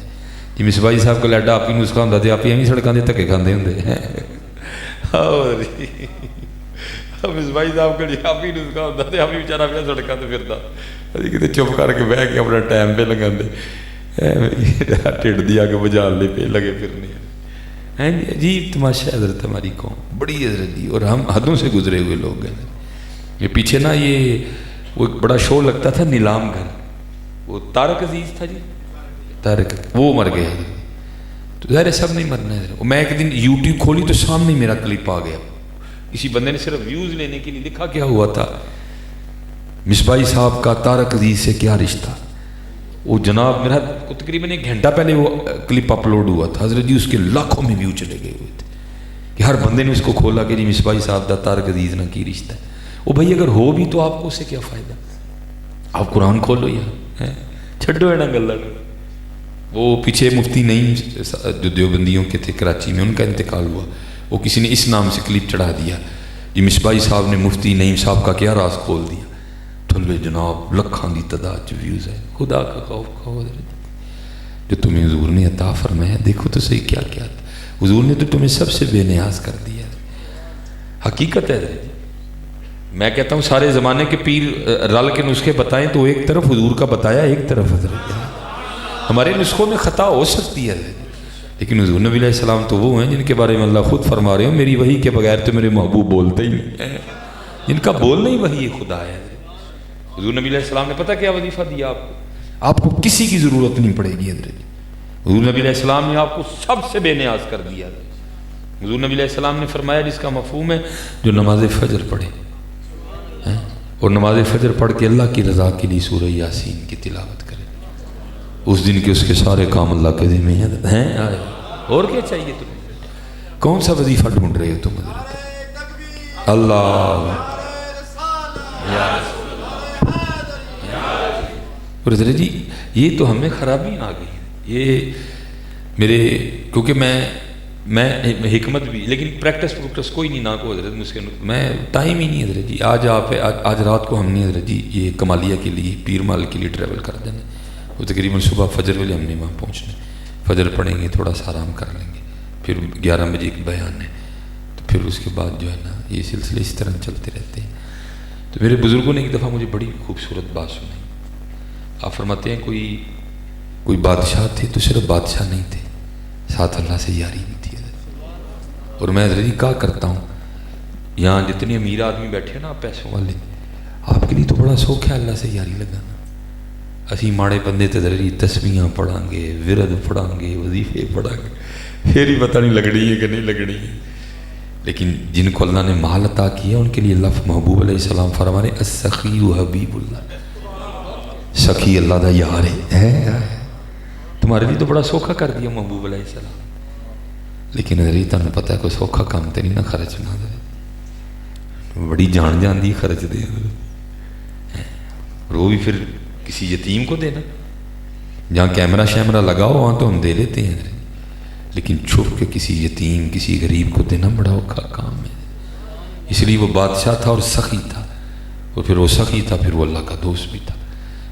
جی. مصباحی صاحب کو لیڈا آپ ہی نسخہ ہوتا تھے، آپ ہی ایویں سڑکاں دے دھکے کھاندے ہوندے ہیں. مصباحی صاحب کو آپ ہی نسخہ ہوتا تھے، آپ ہی بیچارہ پہ سڑکاں تے پھردا، ابھی کتے چپ کر کے بہ کے اپنا ٹائم پہ لگاندے ٹھڈ دیا کہ بجال لے پہ لگے پھرنے ہیں. عجیب تماشا حضرت ہماری قوم بڑی حضرت جی، اور ہم حدوں سے گزرے ہوئے لوگ ہیں. یہ پیچھے نا یہ وہ ایک بڑا شو لگتا تھا نیلام گھر، وہ طارق عزیز تھا جی، طارق وہ مر گئے تو ظاہر سب نہیں مرنا ہے. میں ایک دن یوٹیوب کھولی تو سامنے میرا کلپ آ گیا، کسی بندے نے صرف ویوز لینے کے لیے لکھا کیا ہوا تھا مصباحی صاحب کا طارق عزیز سے کیا رشتہ. وہ جناب میرا تقریباً 1 گھنٹہ پہلے وہ کلپ اپلوڈ ہوا تھا حضرت جی، اس کے لاکھوں میں ویو چلے گئے ہوئے تھے کہ ہر بندے نے اس کو کھولا کہ جی مصباحی صاحب دا طارق عزیز نہ کی رشتہ ہے. وہ بھائی اگر ہو بھی تو آپ کو اس سے کیا فائدہ، آپ قرآن کھولو یا چھڈو ہے نا گلا. وہ پیچھے مفتی نعیم جو دیوبندیوں کے تھے کراچی میں، ان کا انتقال ہوا، وہ کسی نے اس نام سے کلپ چڑھا دیا جی مصباحی صاحب نے مفتی نعیم صاحب کا کیا راز کھول دیا. تھلے جناب لکھاں دی تعداد جو ویوز ہے. خدا کا خوف کھو جو تمہیں حضور نے عطا فرمایا، دیکھو تو صحیح کیا کیا تھا. حضور نے تو تمہیں سب سے بے نیاز کر دیا. حقیقت ہے حضرت. میں کہتا ہوں سارے زمانے کے پیر رل کے نسخے بتائیں تو ایک طرف حضور کا بتایا، ایک طرف حضرت. ہمارے نسخوں میں خطا ہو سکتی ہے لیکن حضور نبی علیہ السلام تو وہ ہیں جن کے بارے میں اللہ خود فرما رہے ہیں میری وحی کے بغیر تو میرے محبوب بولتے ہی نہیں، جن کا بولنا ہی وحی خدا ہے. حضور نبی علیہ السلام نے پتہ کیا وظیفہ دیا آپ کو کسی کی ضرورت نہیں پڑے گی حضرت. حضور نبی علیہ السلام نے آپ کو سب سے بے نیاز کر دیا. حضور نبی علیہ السلام نے فرمایا جس کا مفہوم ہے جو نماز فجر پڑھے اور نماز فجر پڑھ کے اللہ کی رضا کے لیے سورہ یاسین کی تلاوت کرے، اس دن کے اس کے سارے کام اللہ کے ذمہ ہیں. اور کیا چاہیے تمہیں؟ کون سا وظیفہ ڈھونڈ رہے ہو تم حضرت؟ اللہ اور حضرت جی یہ تو ہمیں خرابی آ گئی. یہ میرے کیونکہ میں حکمت بھی لیکن پریکٹس کوئی نہیں نہ کو حضرت مجھ سے میں ٹائم ہی نہیں حضرت جی. آج رات کو ہم نے حضرت جی یہ کمالیہ کے لیے پیر مال کے لیے ٹریول کر دینا. وہ تقریباً صبح فجر والے ہم نے وہاں پہنچنا، فجر پڑھیں گے، تھوڑا سا آرام کر لیں گے، پھر 11 بجے ایک بیان ہے، تو پھر اس کے بعد جو ہے نا یہ سلسلے اس طرح چلتے رہتے ہیں. تو میرے بزرگوں نے ایک دفعہ مجھے بڑی خوبصورت بات سنائی. آپ فرماتے ہیں کوئی بادشاہ تھے تو صرف بادشاہ نہیں تھے، ساتھ اللہ سے یاری بھی تھی. اور میں حضرت جی کہا کرتا ہوں یہاں جتنے امیر آدمی بیٹھے ہیں نا پیسوں والے، آپ کے لیے تو بڑا شوق ہے اللہ سے یاری لگانا. اسی ماڑے بندے تے دری تسبیحاں پڑھاں گے، ورد پڑھاں گے، وظیفے پڑھاں گے، پھر ہی پتہ نہیں لگنی ہے کہ نہیں لگنی ہے۔ لیکن جن کو اللہ نے مال عطا کیا ان کے لیے اللہ محبوب علیہ السلام فرما رہے السخی حبیب اللہ، سخی اللہ دا یار ہے۔ تمہارے لیے تو بڑا سوکھا کر دیا محبوب علیہ السلام، لیکن ادھر تمہیں پتہ ہے کوئی سوکھا کام تو نہیں نہ خرچنا، بڑی جان جان دی خرچ دے، اور وہ بھی پھر کسی یتیم کو دینا، جہاں کیمرہ شیمرہ لگاؤ وہاں تو ہم دے لیتے ہیں، لیکن چھپ کے کسی یتیم کسی غریب کو دینا بڑا اوکھا کام ہے۔ اس لیے وہ بادشاہ تھا اور سخی تھا، اور پھر وہ سخی تھا، پھر وہ اللہ کا دوست بھی تھا۔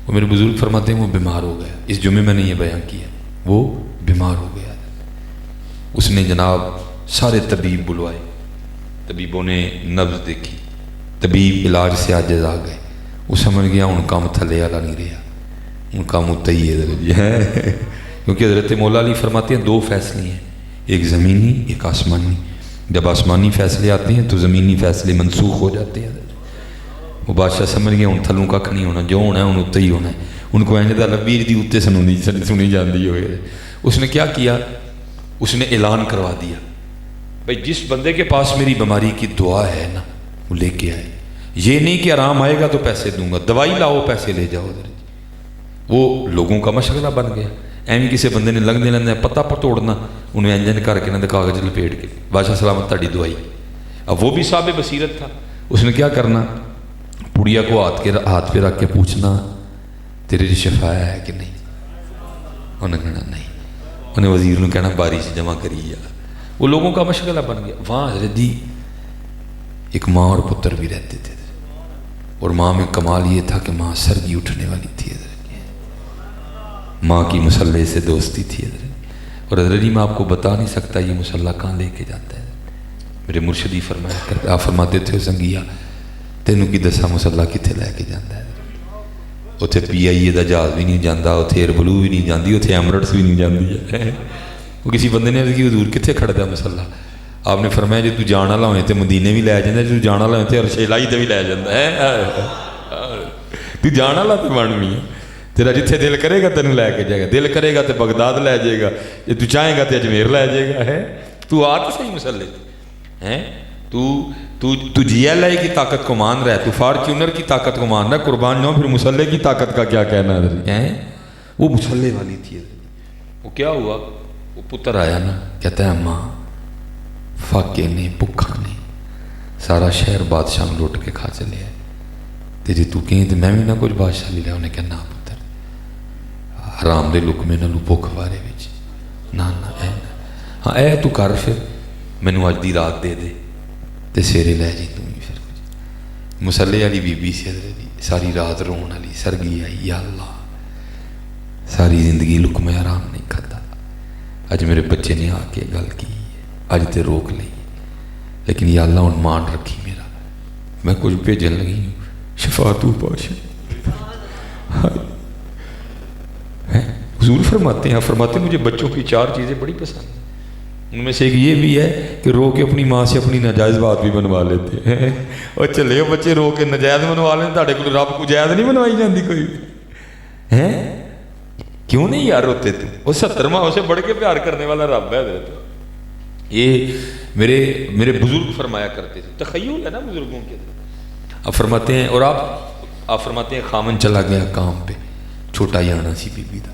وہ میرے بزرگ فرماتے ہیں وہ بیمار ہو گیا، اس جمعے میں نے یہ بیان کیا، وہ بیمار ہو گیا، اس نے جناب سارے طبیب بلوائے، طبیبوں نے نبض دیکھی، طبیب علاج سے عاجز آ گئے، وہ سمجھ گیا ان کام تھلے والا نہیں رہا، ان کا متعی ہے، کیونکہ حضرت مولا علی فرماتے ہیں دو فیصلے ہیں، ایک زمینی ایک آسمانی، جب آسمانی فیصلے آتے ہیں تو زمینی فیصلے منسوخ ہو جاتے ہیں۔ وہ بادشاہ سمجھ گیا ان تھلوں کا نہیں ہونا، جو ہونا ہے ان اتنے ہی ہونا ہے، ان کو اینج دا لبیر دی اتنے سنی جاندی ہوئے۔ اس نے کیا کیا، اس نے اعلان کروا دیا بھائی جس بندے کے پاس میری بیماری کی دعا ہے نا وہ لے کے آئے، یہ نہیں کہ آرام آئے گا تو پیسے دوں گا، دوائی لاؤ پیسے لے جاؤ۔ وہ لوگوں کا مشغلہ بن گیا، ایویں کسی بندے نے لنگنے لگنا پتہ پر توڑنا، انہیں انجن کر کے نہ کاغذ لپیٹ کے بادشاہ سلامت تاری دوائی۔ اب وہ بھی صاحب بصیرت تھا، اس نے کیا کرنا، پڑیا کو ہاتھ پہ رکھ کے پوچھنا تیرے لیے شفا ہے کہ نہیں، انہیں کہنا نہیں، انہیں وزیر نے کہنا بارش جمع کری جا۔ وہ لوگوں کا مشغلہ بن گیا۔ وہاں حضرت جی ایک ماں اور پتر بھی رہتے تھے، اور ماں میں کمال یہ تھا کہ ماں سرگی اٹھنے والی تھی، ماں کی مسلح سے دوستی تھی، اور حضرت جی میں آپ کو بتا نہیں سکتا یہ مسلح کہاں لے کے جاتا ہے۔ میرے مرشدی فرمایا کرتے، آپ فرماتے تھے سنگیا تینوں کی دسا مسلح کتنے لے کے جاتا ہے، اتنے PIA دا جہاز بھی نہیں جانا، اتنے ایئر بلو بھی نہیں جاتی، اتنے ایمرٹس بھی نہیں جاتی ہے۔ وہ کسی بندے نے کہ حضور کتنے کھڑتا مسلح، آپ نے فرمایا جی تو جان والا ہوئے تو مدینے بھی لے جانا، جی تو جان والا ہوئے تو عرش الہی تے بھی لے جاتا ہے، تو جان والا تو بن بھی ہے، تیرا جتھے دل کرے گا تینوں لے کے جائے گا، دل کرے گا تو بغداد لے جائے گا، جی تو چاہے گا تو اجمیر لے جائے گا، ہے تو آ تو صحیح مسلح ہے، تو GLI کی طاقت کو مان رہا ہے، تو فارچونر کی طاقت کو مان رہا ہے، قربان جاؤں پھر مسلح کی طاقت کا کیا کہنا ہے۔ وہ مسلح والی تھی، وہ کیا ہوا، وہ پتر آیا نا کہتا ہے اماں فاقے نے بکھا نے سارا شہر بادشاہ میں لوٹ کے کھا چلے آئے، تے جی تو کہیں تو میں بھی نہ کچھ بادشاہ لے لیا، انہیں کہا نا پتر حرام دے لکمے نہ لو بھوک وارے وچ نا ہاں اے تو کر پھر مینوں اج دی رات دے دے تے سیرے لے جی توں پھر کچھ۔ مسلح والی بی بی سی ساری رات رون والی سرگی آئی، یا اللہ ساری زندگی لکمے حرام نہیں کھاتا، اج میرے بچے نے آ کے گل کی اج تے روک لی، لیکن یا اللہ ان مان رکھی میرا، میں کچھ بھیجن لگی ہوں شفا تو پاشا۔ حضور فرماتے ہیں مجھے بچوں کی 4 چیزیں بڑی پسند ہیں، ان میں سے ایک یہ بھی ہے کہ رو کے اپنی ماں سے اپنی ناجائز بات بھی بنوا لیتے ہیں، اور چلے بچے رو کے ناجائز بنوا لیں، تاڑے کو رب کو جائز نہیں بنوائی جاندی کوئی ہے، کیوں نہیں یار روتے تھے، وہ 70 ماں سے بڑھ کے پیار کرنے والا رب ہے حضرت۔ یہ میرے بزرگ فرمایا کرتے تھے، تخیل ہے نا بزرگوں کے، اب فرماتے ہیں، اور آپ فرماتے ہیں خامن چلا گیا کام پہ، چھوٹا ہی آنا سی بی بی دا،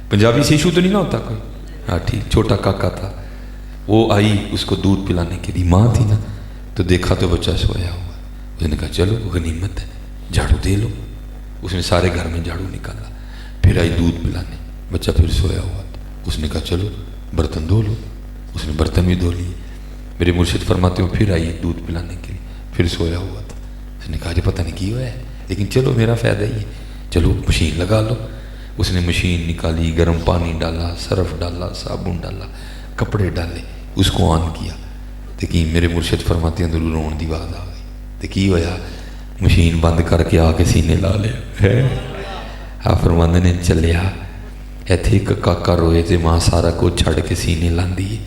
پنجابی سے ایشو تو نہیں نہ ہوتا کوئی، ہاں ٹھیک، چھوٹا کاکا تھا، وہ آئی اس کو دودھ پلانے کے لیے، ماں تھی نا تو دیکھا تو بچہ سویا ہوا، اس نے کہا چلو غنیمت ہے جھاڑو دے لو، اس نے سارے گھر میں جھاڑو نکالا، پھر آئی دودھ پلانے، بچہ پھر سویا ہوا تھا، اس نے کہا چلو برتن دھو لو، اس نے برتن بھی دھو لیے، میرے مرشد فرماتے ہو پھر آئی دودھ پلانے کے لیے، پھر سویا ہوا تھا، اس نے کہا جی پتہ نہیں کی ہوا ہے، لیکن چلو میرا فائدہ ہی ہے، چلو مشین لگا لو، اس نے مشین نکالی، گرم پانی ڈالا، سرف ڈالا، صابن ڈالا، کپڑے ڈالے، اس کو آن کیا، دیکھیں میرے مرشد فرماتے ہیں ضرور رون دی آواز آ گئی، دیکھی ہوا مشین بند کر کے آ کے سینے لا لیا، آپ فرماتے نے چلیا ایتھے ایک کاکا روئے تے ماں سارا کچھ چھڑ کے سینے لاندی ہے،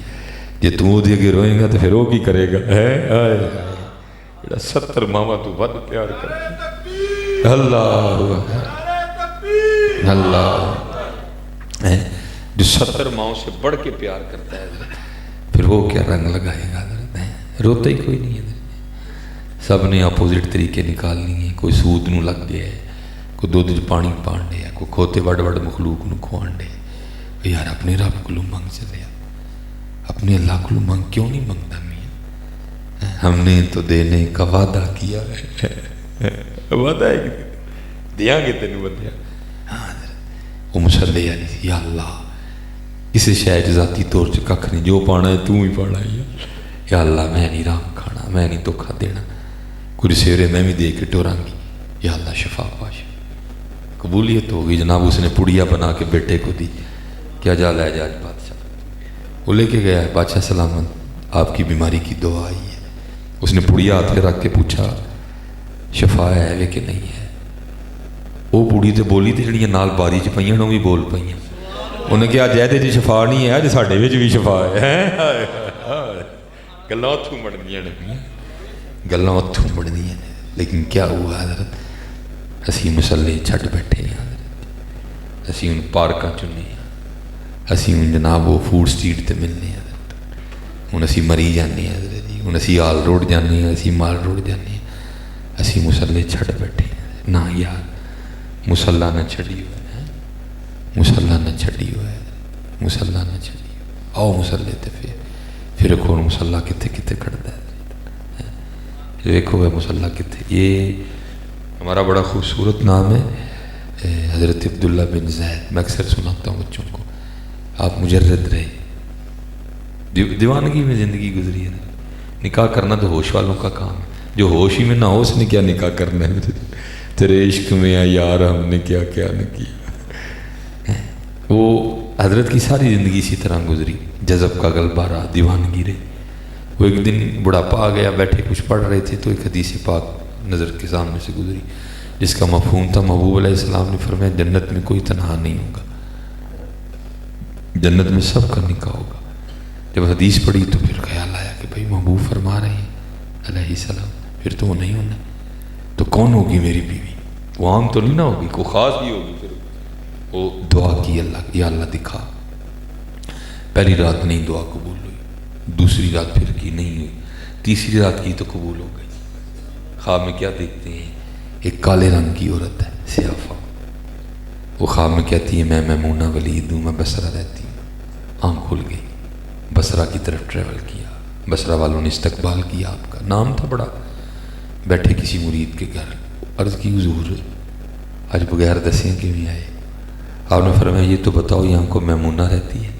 جی تو دے کے روئے گا تو پھر وہ کی کرے گا، 70 ماما تو ود پیار کر اللہ اللہ ہے جو 70 ماؤں سے بڑھ کے پیار کرتا ہے حضرت، پھر وہ کیا رنگ لگائے گا حضرت؟ روتا ہی کوئی نہیں ہے، سب نے اپوزٹ طریقے نکالنی ہے، کوئی سود نو لگ گیا ہے، کوئی دودھ پانی پان ڈیا، کوئی کھوتے وڈ وڈ مخلوق نو کھوان ڈے. یار اپنے رب کو منگ چلیا، اپنے اللہ کو منگ کیوں نہیں منگتا میاں؟ ہم نے تو دینے کا وعدہ کیا ہے، وعدہ ہے کہ دیا گے تینوں ودیا. وہ مسلے یا اللہ کسی شاید ذاتی طور سے کھ نہیں، جو پانا ہے تو ہی پانا ہے. یا اللہ میں نہیں رام کھانا، میں نہیں دھوکھا دینا، کچھ سیورے میں بھی دے کے ٹوراں گی. یا اللہ شفا پاش. قبولیت ہو گئی جناب. اس نے پڑیا بنا کے بیٹے کو دی. کیا جا لے جا بادشاہ؟ وہ لے کے گیا ہے. بادشاہ سلامت آپ کی بیماری کی دعا آئی ہے. اس نے پڑیا ہاتھ پہ رکھ کے پوچھا شفا ہے کہ نہیں ہے؟ وہ پوڑی تو بولی تھی جڑیاں نال باری چ پہ وہ بھی بول پہ. انہیں کہا جائے جی شفا نہیں ہے، اج ساڈے وچ بھی شفا ہے. گلاں اتھوں بڑھنیاں نے، گلاں اتھوں بڑھنیاں نے. لیکن کیا ہوا حضرت؟ اسی مسلے چھڈ بیٹھے ہیں حضرت، اسی ان پارکاں چنے ہیں، اسی ان جناب وہ فوڈ سٹریٹ تے ملنے ہیں حضرت. ہن اسی مری جانے ہیں حضرت جی. ہن اسی آل روڈ جانے ہیں، اسی مال روڈ جانے ہیں، اسی مسلے چھڈ بیٹھے ہیں. نہ یار مسلح نہ چھڑی ہوا ہے، مسلح نہ چھڑی ہوا ہے، مسلح نہ چھڑی ہوا. آؤ مسلے تے پھر ایک اور مسلح کتنے کتنے کھڑتا ہے. دیکھو ہے مسلح کتنے. یہ ہمارا بڑا خوبصورت نام ہے حضرت عبداللہ بن زید. میں اکثر سناتا ہوں بچوں کو، آپ مجرد رہے، دیوانگی میں زندگی گزری ہے. نکاح کرنا تو ہوش والوں کا کام ہے. جو ہوش ہی میں نہ ہو اس نے کیا نکاح کرنا ہے؟ تیرے عشق میں یار ہم نے کیا کیا نہ کیا. وہ حضرت کی ساری زندگی اسی طرح گزری. جذب کا غلبہ رہا، دیوانگی رہی. وہ ایک دن بڑھاپا آ گیا، بیٹھے کچھ پڑھ رہے تھے تو ایک حدیث پاک نظر کے سامنے سے گزری جس کا مفہوم تھا محبوب علیہ السلام نے فرمایا جنت میں کوئی تنہا نہیں ہوگا، جنت میں سب کا نکاح ہوگا. جب حدیث پڑھی تو پھر خیال آیا کہ بھائی محبوب فرما رہے ہیں علیہ السلام، پھر تو وہ نہیں ہونا. تو کون ہوگی میری بیوی؟ وہ عام تو نہیں نہ ہوگی، کوئی خاص بھی ہوگی. پھر وہ دعا کی اللہ، یا اللہ دکھا. پہلی رات نہیں دعا قبول ہوئی، دوسری رات پھر کی نہیں ہوئی، تیسری رات کی تو قبول ہو گئی. خواب میں کیا دیکھتے ہیں؟ ایک کالے رنگ کی عورت ہے، سیافہ. وہ خواب میں کہتی ہے میں میمونہ ولید ہوں، میں بصرہ رہتی ہوں. آنکھ کھل گئی، بصرہ کی طرف ٹریول کیا. بصرہ والوں نے استقبال کیا. آپ کا نام تھا بڑا. بیٹھے کسی مرید کے گھر، عرض کی حضور آج بغیر دسیں کیوں نہیں آئے؟ آپ نے فرمایا یہ تو بتاؤ یہاں کو میمونہ رہتی ہے؟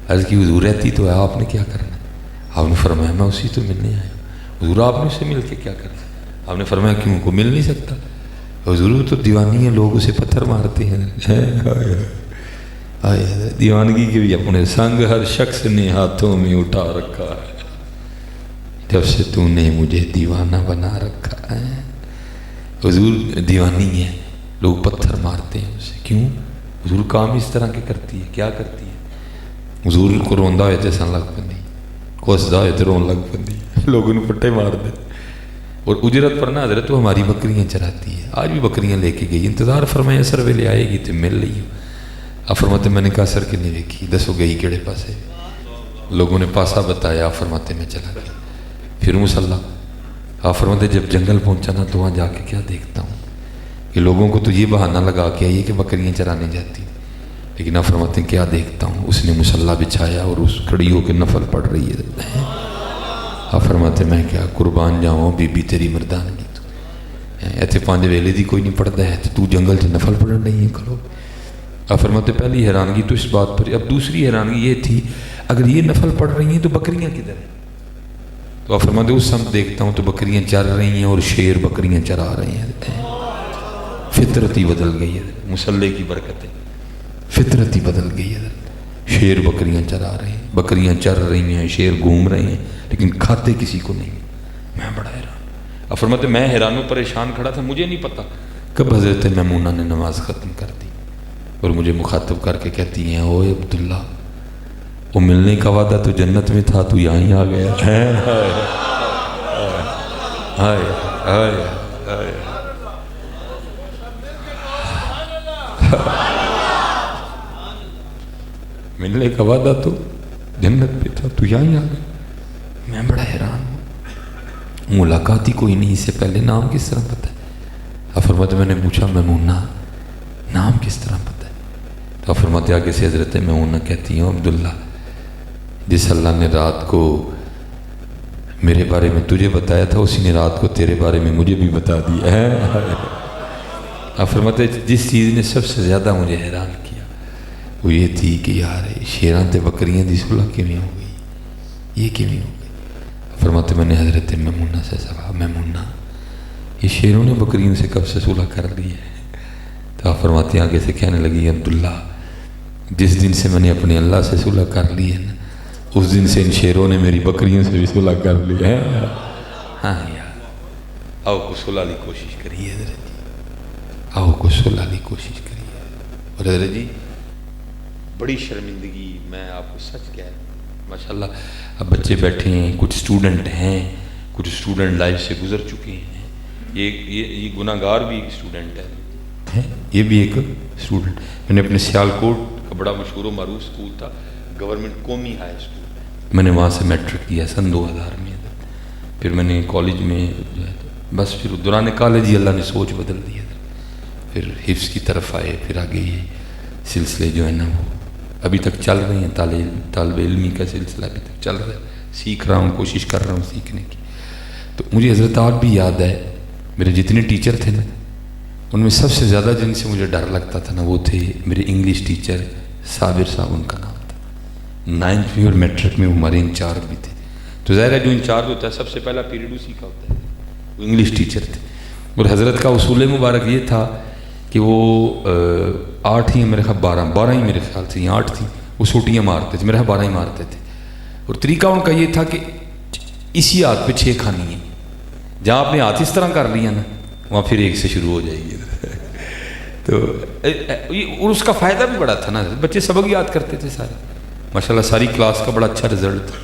عرض کی حضور رہتی تو ہے، آپ نے کیا کرنا ہے؟ آپ نے فرمایا میں اسی تو ملنے آیا ہوں. حضور آپ نے اسے مل کے کیا کرنا؟ آپ نے فرمایا کیوں کو مل نہیں سکتا؟ حضور تو دیوانی ہے، لوگ اسے پتھر مارتے ہیں. دیوانگی کے بھی اپنے سنگ ہر شخص نے ہاتھوں میں اٹھا رکھا ہے، جب سے تو نے مجھے دیوانہ بنا رکھا ہے. حضور دیوانی ہے، لوگ پتھر مارتے ہیں اسے. کیوں؟ حضور کام اس طرح کے کرتی ہے. کیا کرتی ہے؟ حضور کو روندا ہوئے تھے سن لگ پندی، کو ہسدا ہوئے تھے رون لگ پندی، لوگوں نے پٹے مار دے. اور اجرت پر نہ حضرت وہ ہماری بکریاں چراتی ہے. آج بھی بکریاں لے کے گئی، انتظار فرمایا سر ویلے آئے گی تو مل رہی ہوں. آپ فرماتے میں نے کہا سر کہ نہیں دیکھی، دسو گئی کیڑے پاسے؟ لوگوں نے پاسا بتایا. آپ فرماتے میں چلا گیا. پھر مسلح. آپ فرماتے جب جنگل پہنچا نا تو وہاں جا کے کیا دیکھتا ہوں کہ لوگوں کو تو یہ بہانہ لگا کے آئیے کہ بکریاں چرانے جاتی، لیکن آپ فرماتے ہیں کیا دیکھتا ہوں؟ اس نے مسلح بچھایا اور اس کھڑی ہو کے نفل پڑھ رہی ہے. آپ فرماتے میں کیا قربان جاؤں بی بی تیری مردانگی. تو ایتھے 5 ویلے دی کوئی نہیں پڑھتا ہے تو جنگل سے نفل پڑھ رہی ہے کرو. آپ فرماتے پہلی حیرانگی تو اس بات پر. اب دوسری حیرانگی یہ تھی اگر یہ نفل پڑھ رہی ہیں تو بکریاں کدھر ہیں؟ تو آپ فرماتے اس سمت دیکھتا ہوں تو بکریاں چر رہی ہیں اور شیر بکریاں چرا رہے ہیں. فطرت ہی بدل گئی ہے مسلح کی برکت ہے. فطرت ہی بدل گئی ہے. شیر بکریاں چرا رہے ہیں، بکریاں چر رہی ہیں، شیر گھوم رہے ہیں، لیکن کھاتے کسی کو نہیں. میں بڑا حیران. اب فرماتے میں حیران ہوں، پریشان کھڑا تھا، مجھے نہیں پتا کب حضرت میمونہ نے نماز ختم کر دی اور مجھے مخاطب کر کے کہتی ہیں اوے عبداللہ وہ ملنے کا وعدہ تو جنت میں تھا، تو یہاں ہی آ گیا. ملنے کا وعدہ تو جنت پہ تھا، تو یہاں آ گیا۔ میں بڑا حیران ہوں، ملاقات ہی کوئی نہیں، اس سے پہلے نام کس طرح پتہ ہے؟ فرماتے میں نے پوچھا میمونہ نام کس طرح پتہ ہے؟ تو فرماتے آگے سے حضرت میمونہ کہتی ہوں عبداللہ جس اللہ نے رات کو میرے بارے میں تجھے بتایا تھا اسی نے رات کو تیرے بارے میں مجھے بھی بتا دیا ہے۔ فرماتے جس چیز نے سب سے زیادہ مجھے حیران کیا وہ یہ تھی کہ یار شیراں تے بکریاں دی صلح کیویں ہو گئی، یہ کیویں ہو گئی؟ فرماتے میں نے حضرت میمونہ سے سوال، میمونہ یہ شیروں نے بکریوں سے کب سے صلح کر لی ہے؟ تو آپ فرماتے ہیں آگے سے کہنے لگی عبداللہ جس دن سے میں نے اپنے اللہ سے صلح کر لی ہے نا اس دن سے ان شیروں نے میری بکریوں سے بھی صلح کر لی ہے۔ ہاں یار آؤ کو صلح کی کوشش کریے حضرت جی، آؤ کو صلح کی کوشش کریے۔ اور حضرت جی بڑی شرمندگی، میں آپ کو سچ کہہ رہا ہوں ماشاءاللہ اب بچے بیٹھے ہیں، کچھ اسٹوڈنٹ ہیں، کچھ اسٹوڈنٹ لائف سے گزر چکے ہیں، یہ گناہ گار بھی ایک اسٹوڈنٹ ہے، یہ بھی ایک اسٹوڈنٹ۔ میں نے اپنے سیالکوٹ کا بڑا مشہور و معروف اسکول تھا گورنمنٹ قومی ہائی اسکول، میں نے وہاں سے میٹرک کیا سن 2000 میں، پھر میں نے کالج میں جو ہے بس پھر دوران کالج ہی اللہ نے سوچ بدل دیا، پھر حفظ کی طرف آئے، پھر آگے یہ سلسلے جو ہے نا وہ ابھی تک چل رہے ہیں، طالب علمی کا سلسلہ ابھی تک چل رہا ہے، سیکھ رہا ہوں، کوشش کر رہا ہوں سیکھنے کی۔ تو مجھے حضرت آج بھی یاد ہے میرے جتنے ٹیچر تھے نا ان میں سب سے زیادہ جن سے مجھے ڈر لگتا تھا نا وہ تھے میرے انگلش ٹیچر صابر صاحب، ان کا نام تھا۔ 9ویں میں اور میٹرک میں وہ ہمارے انچارج بھی تھے، تو ظاہر ہے جو انچارج ہوتا ہے سب سے پہلا پیریڈ اسی کا ہوتا ہے، وہ انگلش ٹیچر تھے۔ اور حضرت کا اصول مبارک یہ تھا کہ وہ 8 ہی میرے خیال 12 ہی میرے خیال سے 8 تھی، وہ سوٹیاں مارتے تھے، میرے خیال 12 ہی مارتے تھے۔ اور طریقہ ان کا یہ تھا کہ اسی ہاتھ پہ 6 کھانی ہے، جہاں آپ نے ہاتھ اس طرح کر لیا نا وہاں پھر 1 سے شروع ہو جائے گی۔ تو اور اس کا فائدہ بھی بڑا تھا نا، بچے سبق یاد کرتے تھے سارے، ماشاءاللہ ساری کلاس کا بڑا اچھا رزلٹ تھا۔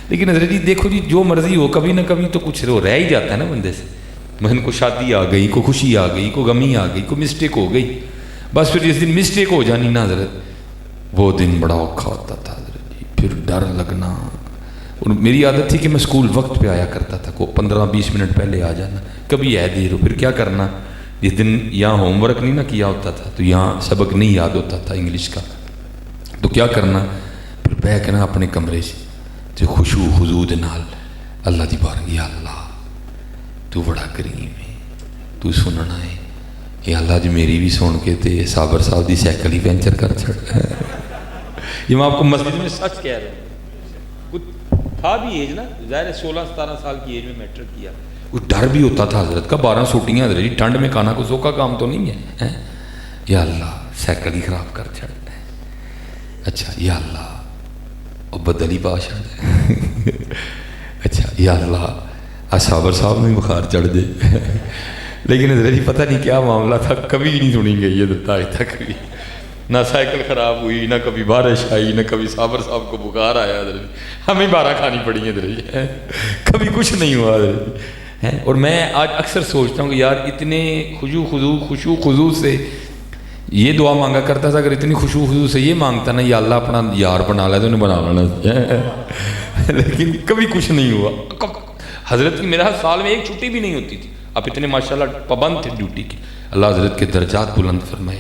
لیکن حضرت جی دیکھو جی جو مرضی ہو کبھی نہ کبھی تو کچھ رہ ہی جاتا ہے نا بندے سے، مثلاً کو شادی آ گئی، کو خوشی آ گئی، کو غمی آ گئی، کو مسٹیک ہو گئی، بس پھر جس دن مسٹیک ہو جانی نا حضرت وہ دن بڑا اوکھا ہوتا تھا حضرت جی، پھر ڈر لگنا۔ اور میری عادت تھی کہ میں اسکول وقت پہ آیا کرتا تھا، کو 15-20 منٹ پہلے آ جانا، کبھی ہے دیر ہو پھر کیا کرنا، جس دن یہاں ہوم ورک نہیں نہ کیا ہوتا تھا تو یہاں سبق نہیں یاد ہوتا تھا انگلش کا، تو کیا کرنا پھر بیٹھنا اپنے کمرے سے تو خشوع خضوع دے نال اللہ دی بارگاہ، یا اللہ تو بڑا کریم ہے، تو سننا ہے، یا اللہ جی میری بھی سن کے تے صابر صاحب دی سائیکل ہی پینچر کر چھڑ۔ یہ میں آپ کو مسجد میں سچ کہہ رہا ہوں، کچھ تھا بھی ایج نا، ظاہر ہے 16-17 سال کی ایج میں میٹرک کیا، کچھ ڈر بھی ہوتا تھا حضرت کا، 12 سوٹیاں حضرت جی ٹھنڈ میں کھانا کو سوکھا کام تو نہیں ہے، یا اللہ سائیکل ہی خراب کر چھڑ۔ اچھا یا اللہ اور بدلی بادشاہ اچھا یا اللہ صابر صاحب میں بخار چڑھ جائے۔ لیکن حضرت جی پتہ نہیں کیا معاملہ تھا، کبھی نہیں سنی گئی حضرت آج تک بھی، نہ سائیکل خراب ہوئی، نہ کبھی بارش آئی، نہ کبھی صابر صاحب کو بخار آیا حضرت جی، ہمیں 12 کھانی پڑی حضرت جی، کبھی کچھ نہیں ہوا حضرت جی۔ اور میں آج اکثر سوچتا ہوں کہ یار اتنے خشوع خضوع سے یہ دعا مانگا کرتا تھا، اگر اتنی خشوع خضوع سے یہ مانگتا نا یا اللہ اپنا یار بنا لے تو انہیں بنا لینا، لیکن کبھی کچھ نہیں ہوا حضرت کی۔ میرا سال میں 1 چھٹی بھی نہیں ہوتی تھی، آپ اتنے ماشاءاللہ پابند تھے ڈیوٹی کے، اللہ حضرت کے درجات بلند فرمائے۔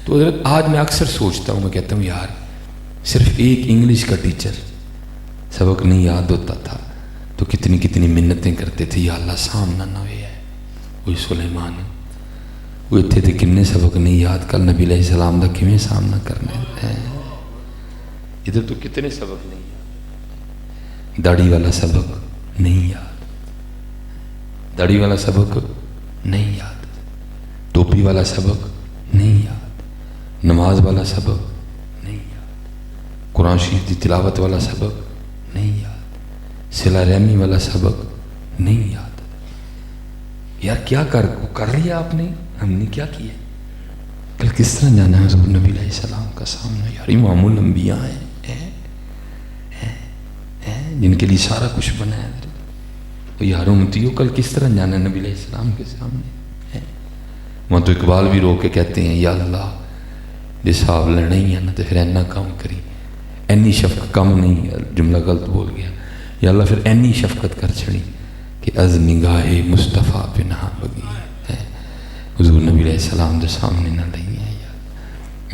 تو حضرت آج میں اکثر سوچتا ہوں، میں کہتا ہوں یار صرف ایک انگلش کا ٹیچر سبق نہیں یاد ہوتا تھا تو کتنی کتنی منتیں کرتے تھے، یا اللہ سامنا نہ ہوئے ہے، وہی سلیمان وہ اتنے تھے کنے سبق نہیں یاد، کل نبی علیہ السلام دا کیویں سامنا کرنا ہے، ادھر تو کتنے سبق نہیں یاد، داڑھی والا سبق نہیں یاد، داڑھی والا سبق نہیں یاد، ٹوپی والا سبق نہیں یاد، نماز والا سبق نہیں یاد، قرآن شریف کی تلاوت والا سبق نہیں یاد، صلہ رحمی والا سبق نہیں یاد۔ یار کیا کر لیا آپ نے، ہم نے کیا کیا، کل کس طرح جانا ہے حضور نبی علیہ السلام کا سامنا، یار امام الانبیاء ہیں جن کے لیے سارا کچھ بنا ہے، تو یار امتیو کل کس طرح جانا ہے نبی علیہ السلام کے سامنے۔ وہاں تو اقبال بھی رو کے کہتے ہیں یا اللہ جو حساب لینا ہی ہے نا تو پھر اینا کام کری، اینی شفقت کم نہیں، جملہ غلط بول گیا، یا اللہ پھر اینی شفقت کر چھڑی کہ از نگاہ مصطفیٰ پہ نہ بگی ہے، حضور نبی علیہ السلام دے سامنے نہ لئی ہے، یا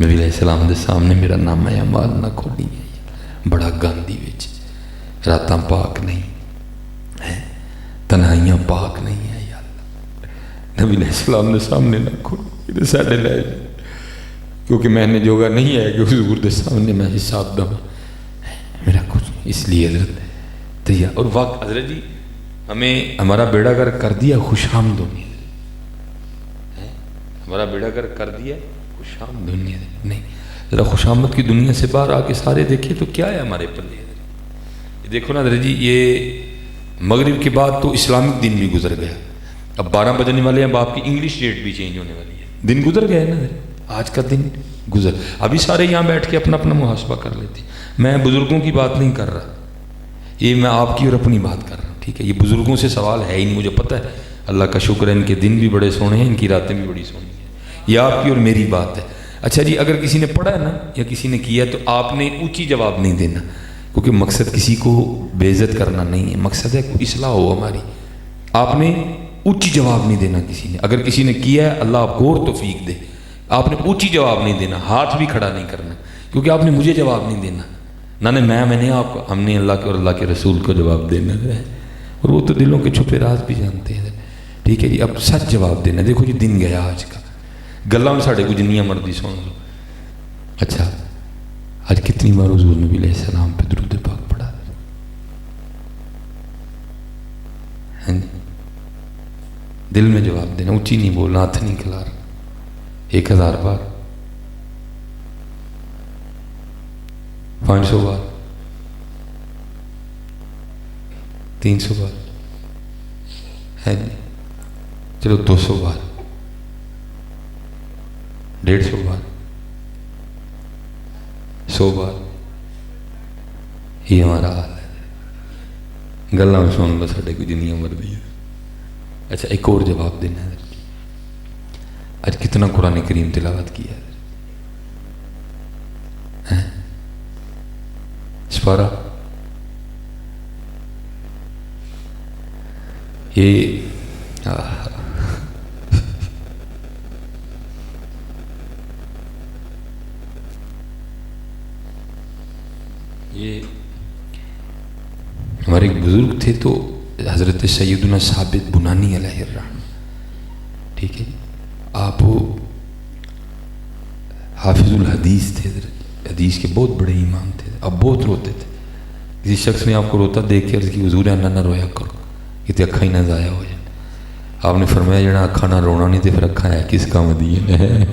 نبی علیہ السلام دے سامنے میرا نام ہے مال نہ کھولی ہے، بڑا گاندھی وچ راتاں پاک نہیں ہے، تنہائیاں پاک نہیں ہے، یا اللہ نبی علیہ السلام دے سامنے نہ کھولی یہ ساڑھے لے جائے، کیونکہ میں نے جوگا نہیں ہے کہ حضور دے سامنے میں حساب دوں میرا کچھ، اس لیے حضرت تیار اور وقت حضرت جی ہمیں ہمارا بیڑا گر کر دیا خوش آمدونی، ہمارا بیڑا گر کر دیا خوش آمدونی نہیں، ذرا خوش آمد کی دنیا سے باہر آ کے سارے دیکھیں تو کیا ہے ہمارے پلے، دیکھو نا حضرت جی یہ مغرب کے بعد تو اسلامک دن بھی گزر گیا، اب 12 بجنے والے ہیں، اب آپ کی انگلش ڈیٹ بھی چینج ہونے والی ہے، دن گزر گیا ہے نا، آج کا دن گزر، ابھی سارے یہاں بیٹھ کے اپنا اپنا محاسبہ کر لیتے، میں بزرگوں کی بات نہیں کر رہا، یہ میں آپ کی اور اپنی بات کر رہا ہوں، ٹھیک ہے، یہ بزرگوں سے سوال ہے ہی نہیں، مجھے پتہ ہے، اللہ کا شکر ہے ان کے دن بھی بڑے سونے ہیں، ان کی راتیں بھی بڑی سونی ہیں، یہ آپ کی اور میری بات ہے۔ اچھا جی اگر کسی نے پڑھا ہے نا یا کسی نے کیا تو آپ نے اونچی جواب نہیں دینا، کیونکہ مقصد کسی کو بے عزت کرنا نہیں ہے، مقصد ہے کوئی اصلاح ہو ہماری، آپ نے اونچی جواب نہیں دینا کسی نے، اگر کسی نے کیا ہے اللہ آپ کو اور توفیق دے، آپ نے اونچی جواب نہیں دینا، ہاتھ بھی کھڑا نہیں کرنا، کیونکہ آپ نے مجھے جواب نہیں دینا، نہ میں نے آپ کو، ہم نے اللہ کے اور اللہ کے رسول کو جواب دینا ہے، اور وہ تو دلوں کے چھپے راز بھی جانتے ہیں، ٹھیک ہے جی اب سچ جواب دینا۔ دیکھو جی دن گیا آج کا، گلاں میں ساڑھے کو جنیاں مرضی سن لو، اچھا آج کتنی بار حضور نبی علیہ السلام پہ درود پاک پڑھا، دل میں جواب دینا، اونچی نہیں بولنا، ہاتھ نہیں کھلار، 1000 بار، 500 بار، 300 بار ہے جی، چلو 200 بار، 150 بار، 100 بار، یہ ہمارا حال ہے، گلاں میں سن لو ساڈے کو جنیاں مرضی ہے۔ اچھا ایک اور جواب دینا ہے، آج کتنا قرآن کریم تلاوت کیا ہے، سپارہ، یہ ہمارے ایک بزرگ تھے تو حضرت سیدنا ثابت بنانی علیہ الرحمہ، ٹھیک ہے جی، آپ حافظ الحدیث تھے، حدیث کے بہت بڑے امام تھے، اب بہت روتے تھے، کسی شخص نے آپ کو روتا دیکھ کے عرض کی حضور نہ رویا کرو، کہ اکھاں ہی نہ ضائع ہو جائیں، آپ نے فرمایا جڑا اکھاں نہ رونا نہیں تو پھر اکھاں ہے کس کام دی ہیں،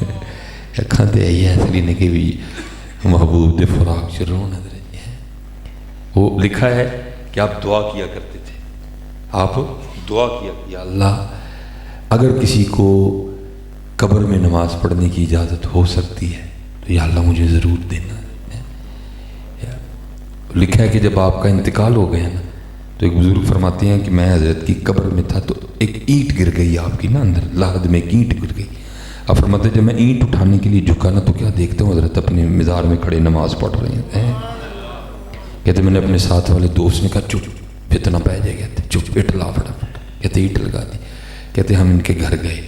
اکھاں تو یہی ہے اصلی نے کہ بھی محبوب دے فراق سے رونا ہے، وہ لکھا ہے کہ آپ دعا کیا کرتے تھے، آپ دعا کیا یا اللہ اگر کسی کو قبر میں نماز پڑھنے کی اجازت ہو سکتی ہے تو یا اللہ مجھے ضرور دینا، لکھا ہے کہ جب آپ کا انتقال ہو گیا نا تو ایک بزرگ فرماتے ہیں کہ میں حضرت کی قبر میں تھا تو ایک اینٹ گر گئی آپ کی نا اندر لحد میں، ایک اینٹ گر گئی، آپ فرماتے ہیں جب میں اینٹ اٹھانے کے لیے جھکا نا تو کیا دیکھتا ہوں حضرت اپنے مزار میں کھڑے نماز پڑھ رہے ہیں، کہتے میں نے اپنے ساتھ والے دوست نے کہا چپ فتنہ پہ جائے، کہتے چپ اٹ لا پڑا، کہتے اینٹ لگا دی، کہتے ہم ان کے گھر گئے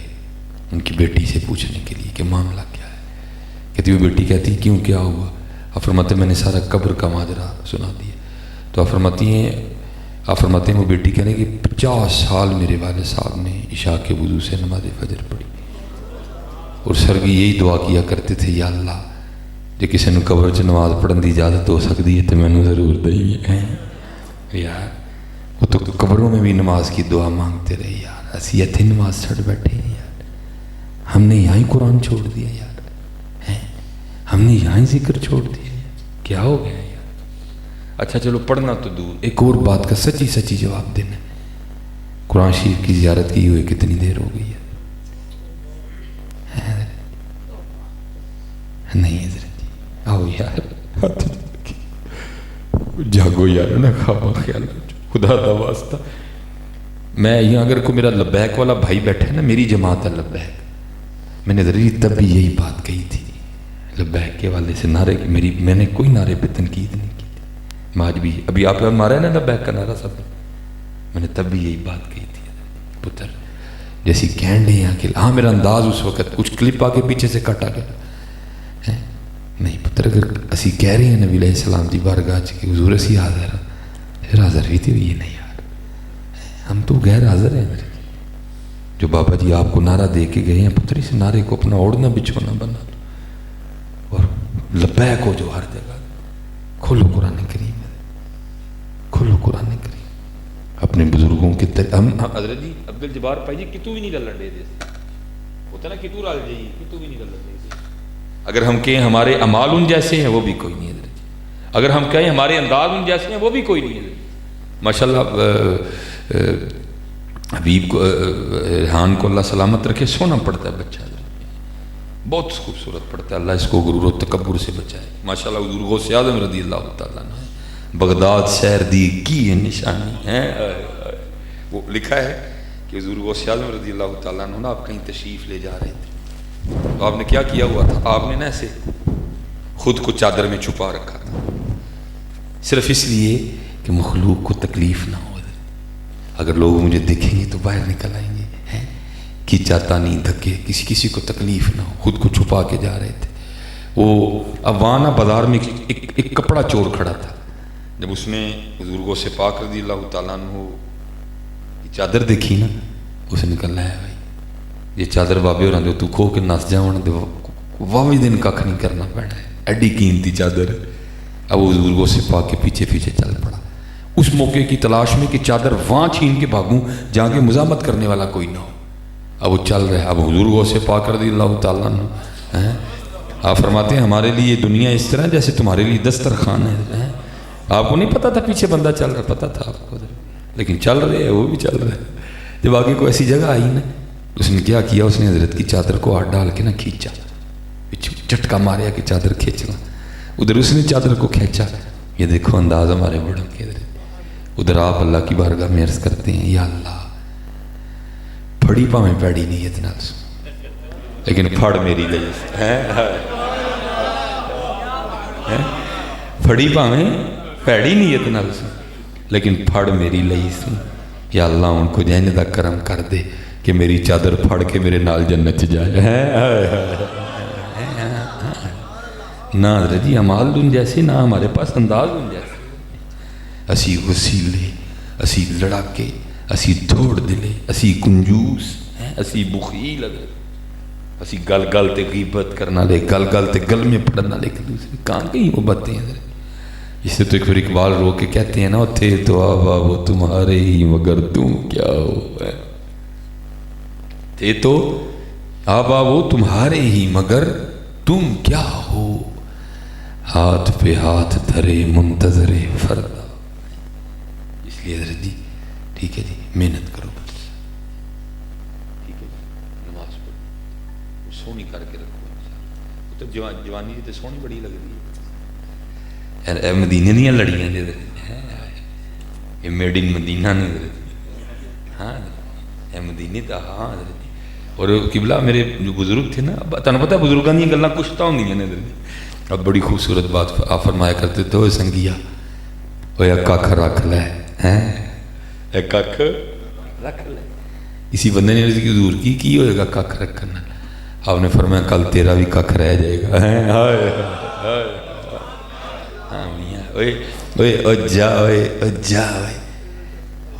ان کی بیٹی سے پوچھنے کے لیے کہ معاملہ کیا ہے، کہتی وہ بیٹی کہتی کیوں کیا ہوا، آپ فرماتے میں نے سارا قبر کا ماجرا سنا دیا، تو آپ فرماتے ہیں وہ بیٹی کہنے کہ 50 سال میرے والد صاحب نے عشاء کے وضو سے نماز فجر پڑھی، اور سرگی یہی دعا کیا کرتے تھے یا اللہ جی کسی نے قبر چ نماز پڑھن کی اجازت ہو سکتی ہے تو میں نے ضرور دئی یار، وہ تو قبروں میں بھی نماز کی دعا مانگتے رہے یار، اسی اتنے نماز چھڑ بیٹھے ہیں یار، ہم نے یہاں ہی قرآن چھوڑ دیا یار، ہم نے یہاں ہی ذکر چھوڑ دیا یار، کیا ہو گیا یار۔ اچھا چلو پڑھنا تو دور، ایک اور بات کا سچی جواب دینا، قرآن شریف کی زیارت کی ہوئے کتنی دیر ہو گئی ہے؟ نہیں حضرت آؤ یار جاگو یار نہ خواب خیال خدا دا واسطہ، میں یہاں اگر کوئی میرا لبیک والا بھائی بیٹھا ہے نا، میری جماعت ہے لبیک، میں نے ضروری تب بھی یہی بات کہی تھی، لبیک کے والے سے نعرے میں نے کوئی نعرے پہ تنقید نہیں کی تھی. میں آج بھی ابھی آپ مارا ہے نا لبیک کا نعرہ سب میں نے تب بھی یہی بات کہی تھی پتر جیسی کہن رہے ہیں کہ ہاں میرا انداز اس وقت کچھ کلپ آ کے پیچھے سے کٹا گیا نہیں پتر اگر اسی کہہ رہے ہیں نبی علیہ السلام دی بارگاہ کہ حضور اسی حاضر ہاں پھر حاضر بھی تھی یہ نہیں یار ہم تو غیر حاضر ہیں جو بابا جی آپ کو نعرہ دے کے گئے ہیں پتر اس نعرے کو اپنا اوڑھنا بچھونا بنا دو اور لبیک ہو جو ہر جگہ کھولو قرآن کریم کھولو قرآن کریم اپنے بزرگوں کے ہم حضرت جی عبد الجبار پائی جی کتوں بھی نہیں لڑن دے دے ہوتا نا کتوں رل جائیے کتوں بھی نہیں لڑن دے دے اگر ہم کہیں ہمارے اعمال ان جیسے ہیں وہ بھی کوئی نہیں حضرت جی اگر ہم کہیں ہمارے انداز ان جیسے ہیں وہ بھی کوئی نہیں حضرت ماشاءاللہ حبیب کو ریحان کو اللہ سلامت رکھے سونا پڑتا ہے بچہ بہت خوبصورت پڑتا ہے اللہ اس کو غرور و تکبر سے بچائے ماشاءاللہ حضور غوث اعظم رضی اللہ تعالیٰ عنہ بغداد شہر دی کی نشانی ہے وہ لکھا ہے کہ حضور غوث اعظم رضی اللہ تعالیٰ عنہ آپ کہیں تشریف لے جا رہے تھے تو آپ نے کیا کیا ہوا تھا آپ نے نا ایسے خود کو چادر میں چھپا رکھا تھا صرف اس لیے کہ مخلوق کو تکلیف نہ ہو اگر لوگ مجھے دیکھیں گے تو باہر نکل آئیں گے ہیں کہ چاہتا نہیں دھکے کسی کو تکلیف نہ ہو خود کو چھپا کے جا رہے تھے وہ اب وہاں نا بازار میں ایک کپڑا چور کھڑا تھا جب اس نے حضور غوث پاک رضی اللہ تعالیٰ عنہ کی چادر دیکھی نا اسے نکلنا ہے بھائی یہ چادر بابے اور جو تو کھو کے نس جاؤں دے واوی دن ککھ نہیں کرنا پڑنا ہے ایڈی قیمتی چادر اب وہ حضور غوث پاک کے پیچھے پیچھے چل پڑا اس موقع کی تلاش میں کہ چادر وہاں چھین کے بھاگوں جہاں کے مزاحمت کرنے والا کوئی نہ ہو اب وہ چل رہا ہے اب حضور غوث پاک رضی اللہ تعالیٰ عنہ آپ فرماتے ہیں ہمارے لیے دنیا اس طرح جیسے تمہارے لیے دسترخوان ہے آپ کو نہیں پتا تھا پیچھے بندہ چل رہا پتا تھا آپ کو لیکن چل رہے ہیں وہ بھی چل رہے ہیں جب آگے کوئی ایسی جگہ آئی نا اس نے کیا کیا اس نے حضرت کی چادر کو ہاتھ ڈال کے نا کھینچا جھٹکا ماریا کہ چادر کھینچنا ادھر اس نے چادر کو کھینچا یہ دیکھو انداز ہمارے بڑوں کے ادھر آپ اللہ کی بارگاہ میں عرض کرتے ہیں یا اللہ پھڑی پاویں پیڑی نیت نال لیکن پھڑ میری لئی پھڑی پاویں پیڑی نیت نال لیکن پھڑ میری لئی یا اللہ ان کو جہنے دا کرم کر دے کہ میری چادر پھڑ کے میرے نال جنت جائے نہ حضرت جی عمال دن جیسے نہ ہمارے پاس انداز دن جیسے اسی وسیلے اسی لڑاکے اسی دھوڑ دلے اسی کنجوس اسی بخیل اسی گل گل تے غیبت کرنا لے گل گل تے گل میں پڑھنا لے کہ دوسرے کہاں کہیں وہ باتیں ہیں اس سے تو ایک پھر اقبال رو کے کہتے ہیں نا تھے تو آبا وہ تمہارے ہی مگر تم کیا ہو تھے تو آبا وہ تمہارے ہی مگر تم کیا ہو ہاتھ پہ ہاتھ دھرے منتظر فردا اس لیے حضرت جی ٹھیک ہے جی محنت کرو ٹھیک ہے جی نماز پڑھو سونی کر کے رکھو تو جوانی جی تو سونی بڑی لگ رہی ہے مدینے نہیں لڑیاں جی یہ میڈ ان مدینہ نہیں حضرت ہاں یہ مدینے کا ہاں حضرت اور قبلہ میرے جو بزرگ تھے نا تمہیں پتہ بزرگوں دیا گلاں کچھ تو ہوں نے حضرت اب بڑی خوبصورت بات آپ فرمایا کرتے تو سنگیا وہ کھ رکھ لے ایک کھ رکھ لے اسی بندے نے کی حضور کی ہوئے گا کھ رکھنا آپ نے فرمایا کل تیرا بھی کھ رہ جائے گا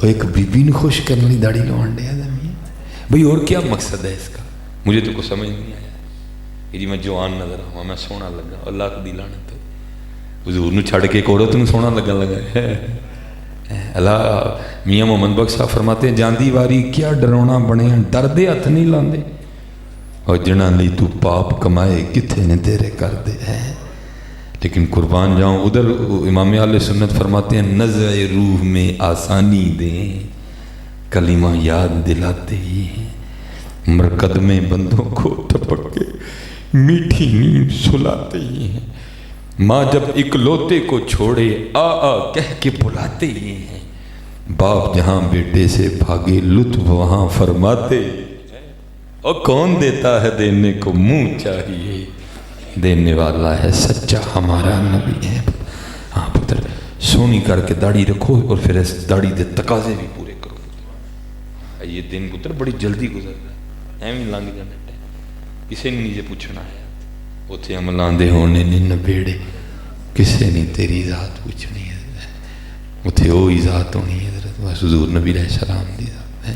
ایک بی بی نے خوش کرنے لی داڑھی لوان دیا بھئی اور کیا مقصد ہے اس کا مجھے تو کچھ سمجھ نہیں آیا کہ جی میں جوان نظر آؤں میں سونا لگا اللہ کو دلانا تو حضور نے چھڑ کے ایک عورت میں سونا لگا اللہ میاں محمد بخش صاحب فرماتے ہیں جاندی واری کیا ڈرونا بنے ہیں ڈر دے ہاتھ نہیں لاندے اور جنا لی تو پاپ کمائے کتھے نے تیرے کر دے ہیں لیکن قربان جاؤں ادھر امام اہل سنت فرماتے ہیں نزع روح میں آسانی دیں کلمہ یاد دلاتے ہی ہیں مرکد میں بندوں کو ٹپک کے میٹھی نیند سلاتے ہی ہیں ماں جب اکلوتے کو چھوڑے آ کہہ کے بلاتے ہی ہیں باپ جہاں بیٹے سے بھاگے لطف وہاں فرماتے اور کون دیتا ہے دینے کو منہ چاہیے دینے والا ہے سچا ہمارا نبی ہے۔ ہاں پتر سونی کر کے داڑھی رکھو اور پھر اس داڑھی دے تقاضے بھی پورے کرو۔ یہ دن پتر بڑی جلدی گزر رہا ہے، ایویں لنگ جانا ہے، کسے نے نیجے پوچھنا ہے اتھے عملان دے ہونے نے نبیڑے، کسے نے تیری ذات پوچھنی ہے، اتھے وہی ذات ہونی ہے حضرت حضور نبی علیہ السلام دی ذات ہے۔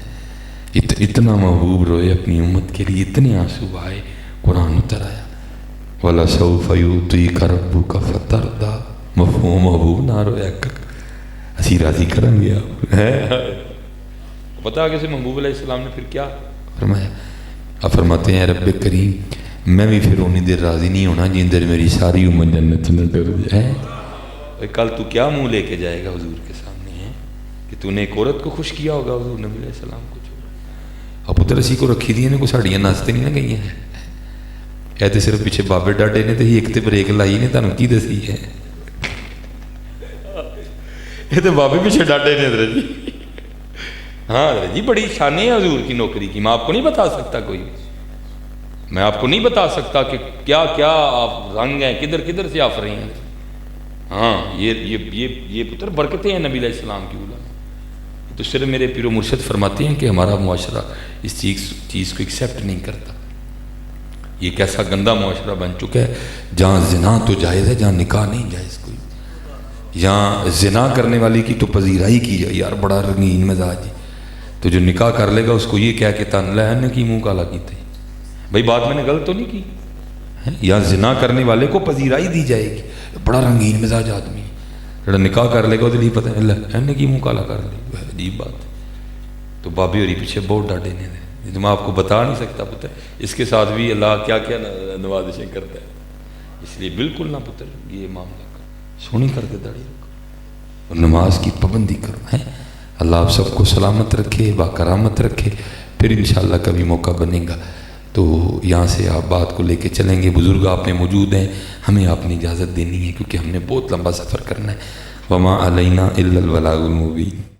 اتنا محبوب روئے اپنی امت کے لیے، اتنے آنسو آئے، قرآن اتر آیا وَلَسَوْفَ يُعْطِيكَ رَبُّكَ فَتَرْضَىٰ۔ مفہوم محبوب نہ رویا اسی راضی کریں گے آپ۔ پتہ کیسے محبوب علیہ السلام نے پھر کیا فرمایا؟ آپ فرماتے ہیں رب کریم میں بھی پھر انی دیر راضی نہیں ہونا جن دیر میری ساری امت جنت نہ ڈر جائے۔ کل تو کیا منہ لے کے جائے گا حضور کے سامنے ہے کہ تو نے ایک عورت کو خوش کیا ہوگا حضور نبی علیہ السلام کو چھوڑا۔ اب پتر اسی کو رکھی دی نے کوئی ساڑیاں ناستے نہیں نہ گئی ہیں، اے تے صرف پیچھے بابے ڈاڈے نے تے ایک تے بریک لائی نے تانوں کی دسی ہے، یہ تے بابے پیچھے ڈاڈے نے حضرت جی۔ ہاں حضرت جی بڑی شانی ہے حضور کی نوکری کی، میں آپ کو نہیں بتا سکتا، کوئی میں آپ کو نہیں بتا سکتا کہ کیا کیا آپ رنگ ہیں، کدھر کدھر سے آپ رہی ہیں۔ ہاں یہ پتر برکتیں ہیں نبی علیہ السلام کی اولاد۔ تو صرف میرے پیر و مرشد فرماتے ہیں کہ ہمارا معاشرہ اس چیز کو ایکسیپٹ نہیں کرتا، یہ کیسا گندہ معاشرہ بن چکا ہے جہاں زنا تو جائز ہے، جہاں نکاح نہیں جائز کوئی، یہاں زنا کرنے والی کی تو پذیرائی کی جائے، یار بڑا رنگین مزاج ہے، تو جو نکاح کر لے گا اس کو یہ کہہ کے تان لہن نے کی منہ کالا کیتے، بھائی بات میں نے غلط تو نہیں کی؟ یا زنا کرنے والے کو پذیرائی دی جائے گی، بڑا رنگین مزاج آدمی جڑا نکاح کر لے گا وہ پتہ ہے اللہ نے کی منہ کالا کر لی، عجیب بات۔ تو بابے ہوری پیچھے بہت ڈاڈے نے، جو میں آپ کو بتا نہیں سکتا پتر، اس کے ساتھ بھی اللہ کیا کیا نوازشیں کرتا ہے، اس لیے بالکل نہ پتر یہ معاملہ کر، سونی کر کے داڑھی رکھو اور نماز کی پابندی کرو ہے۔ اللہ آپ سب کو سلامت رکھے، باکرامت رکھے، پھر انشاءاللہ کبھی موقع بنے گا تو یہاں سے آپ بات کو لے کے چلیں گے۔ بزرگ آپ میں موجود ہیں، ہمیں آپ نے اجازت دینی ہے کیونکہ ہم نے بہت لمبا سفر کرنا ہے۔ وما علینا الا البلاغ المبین۔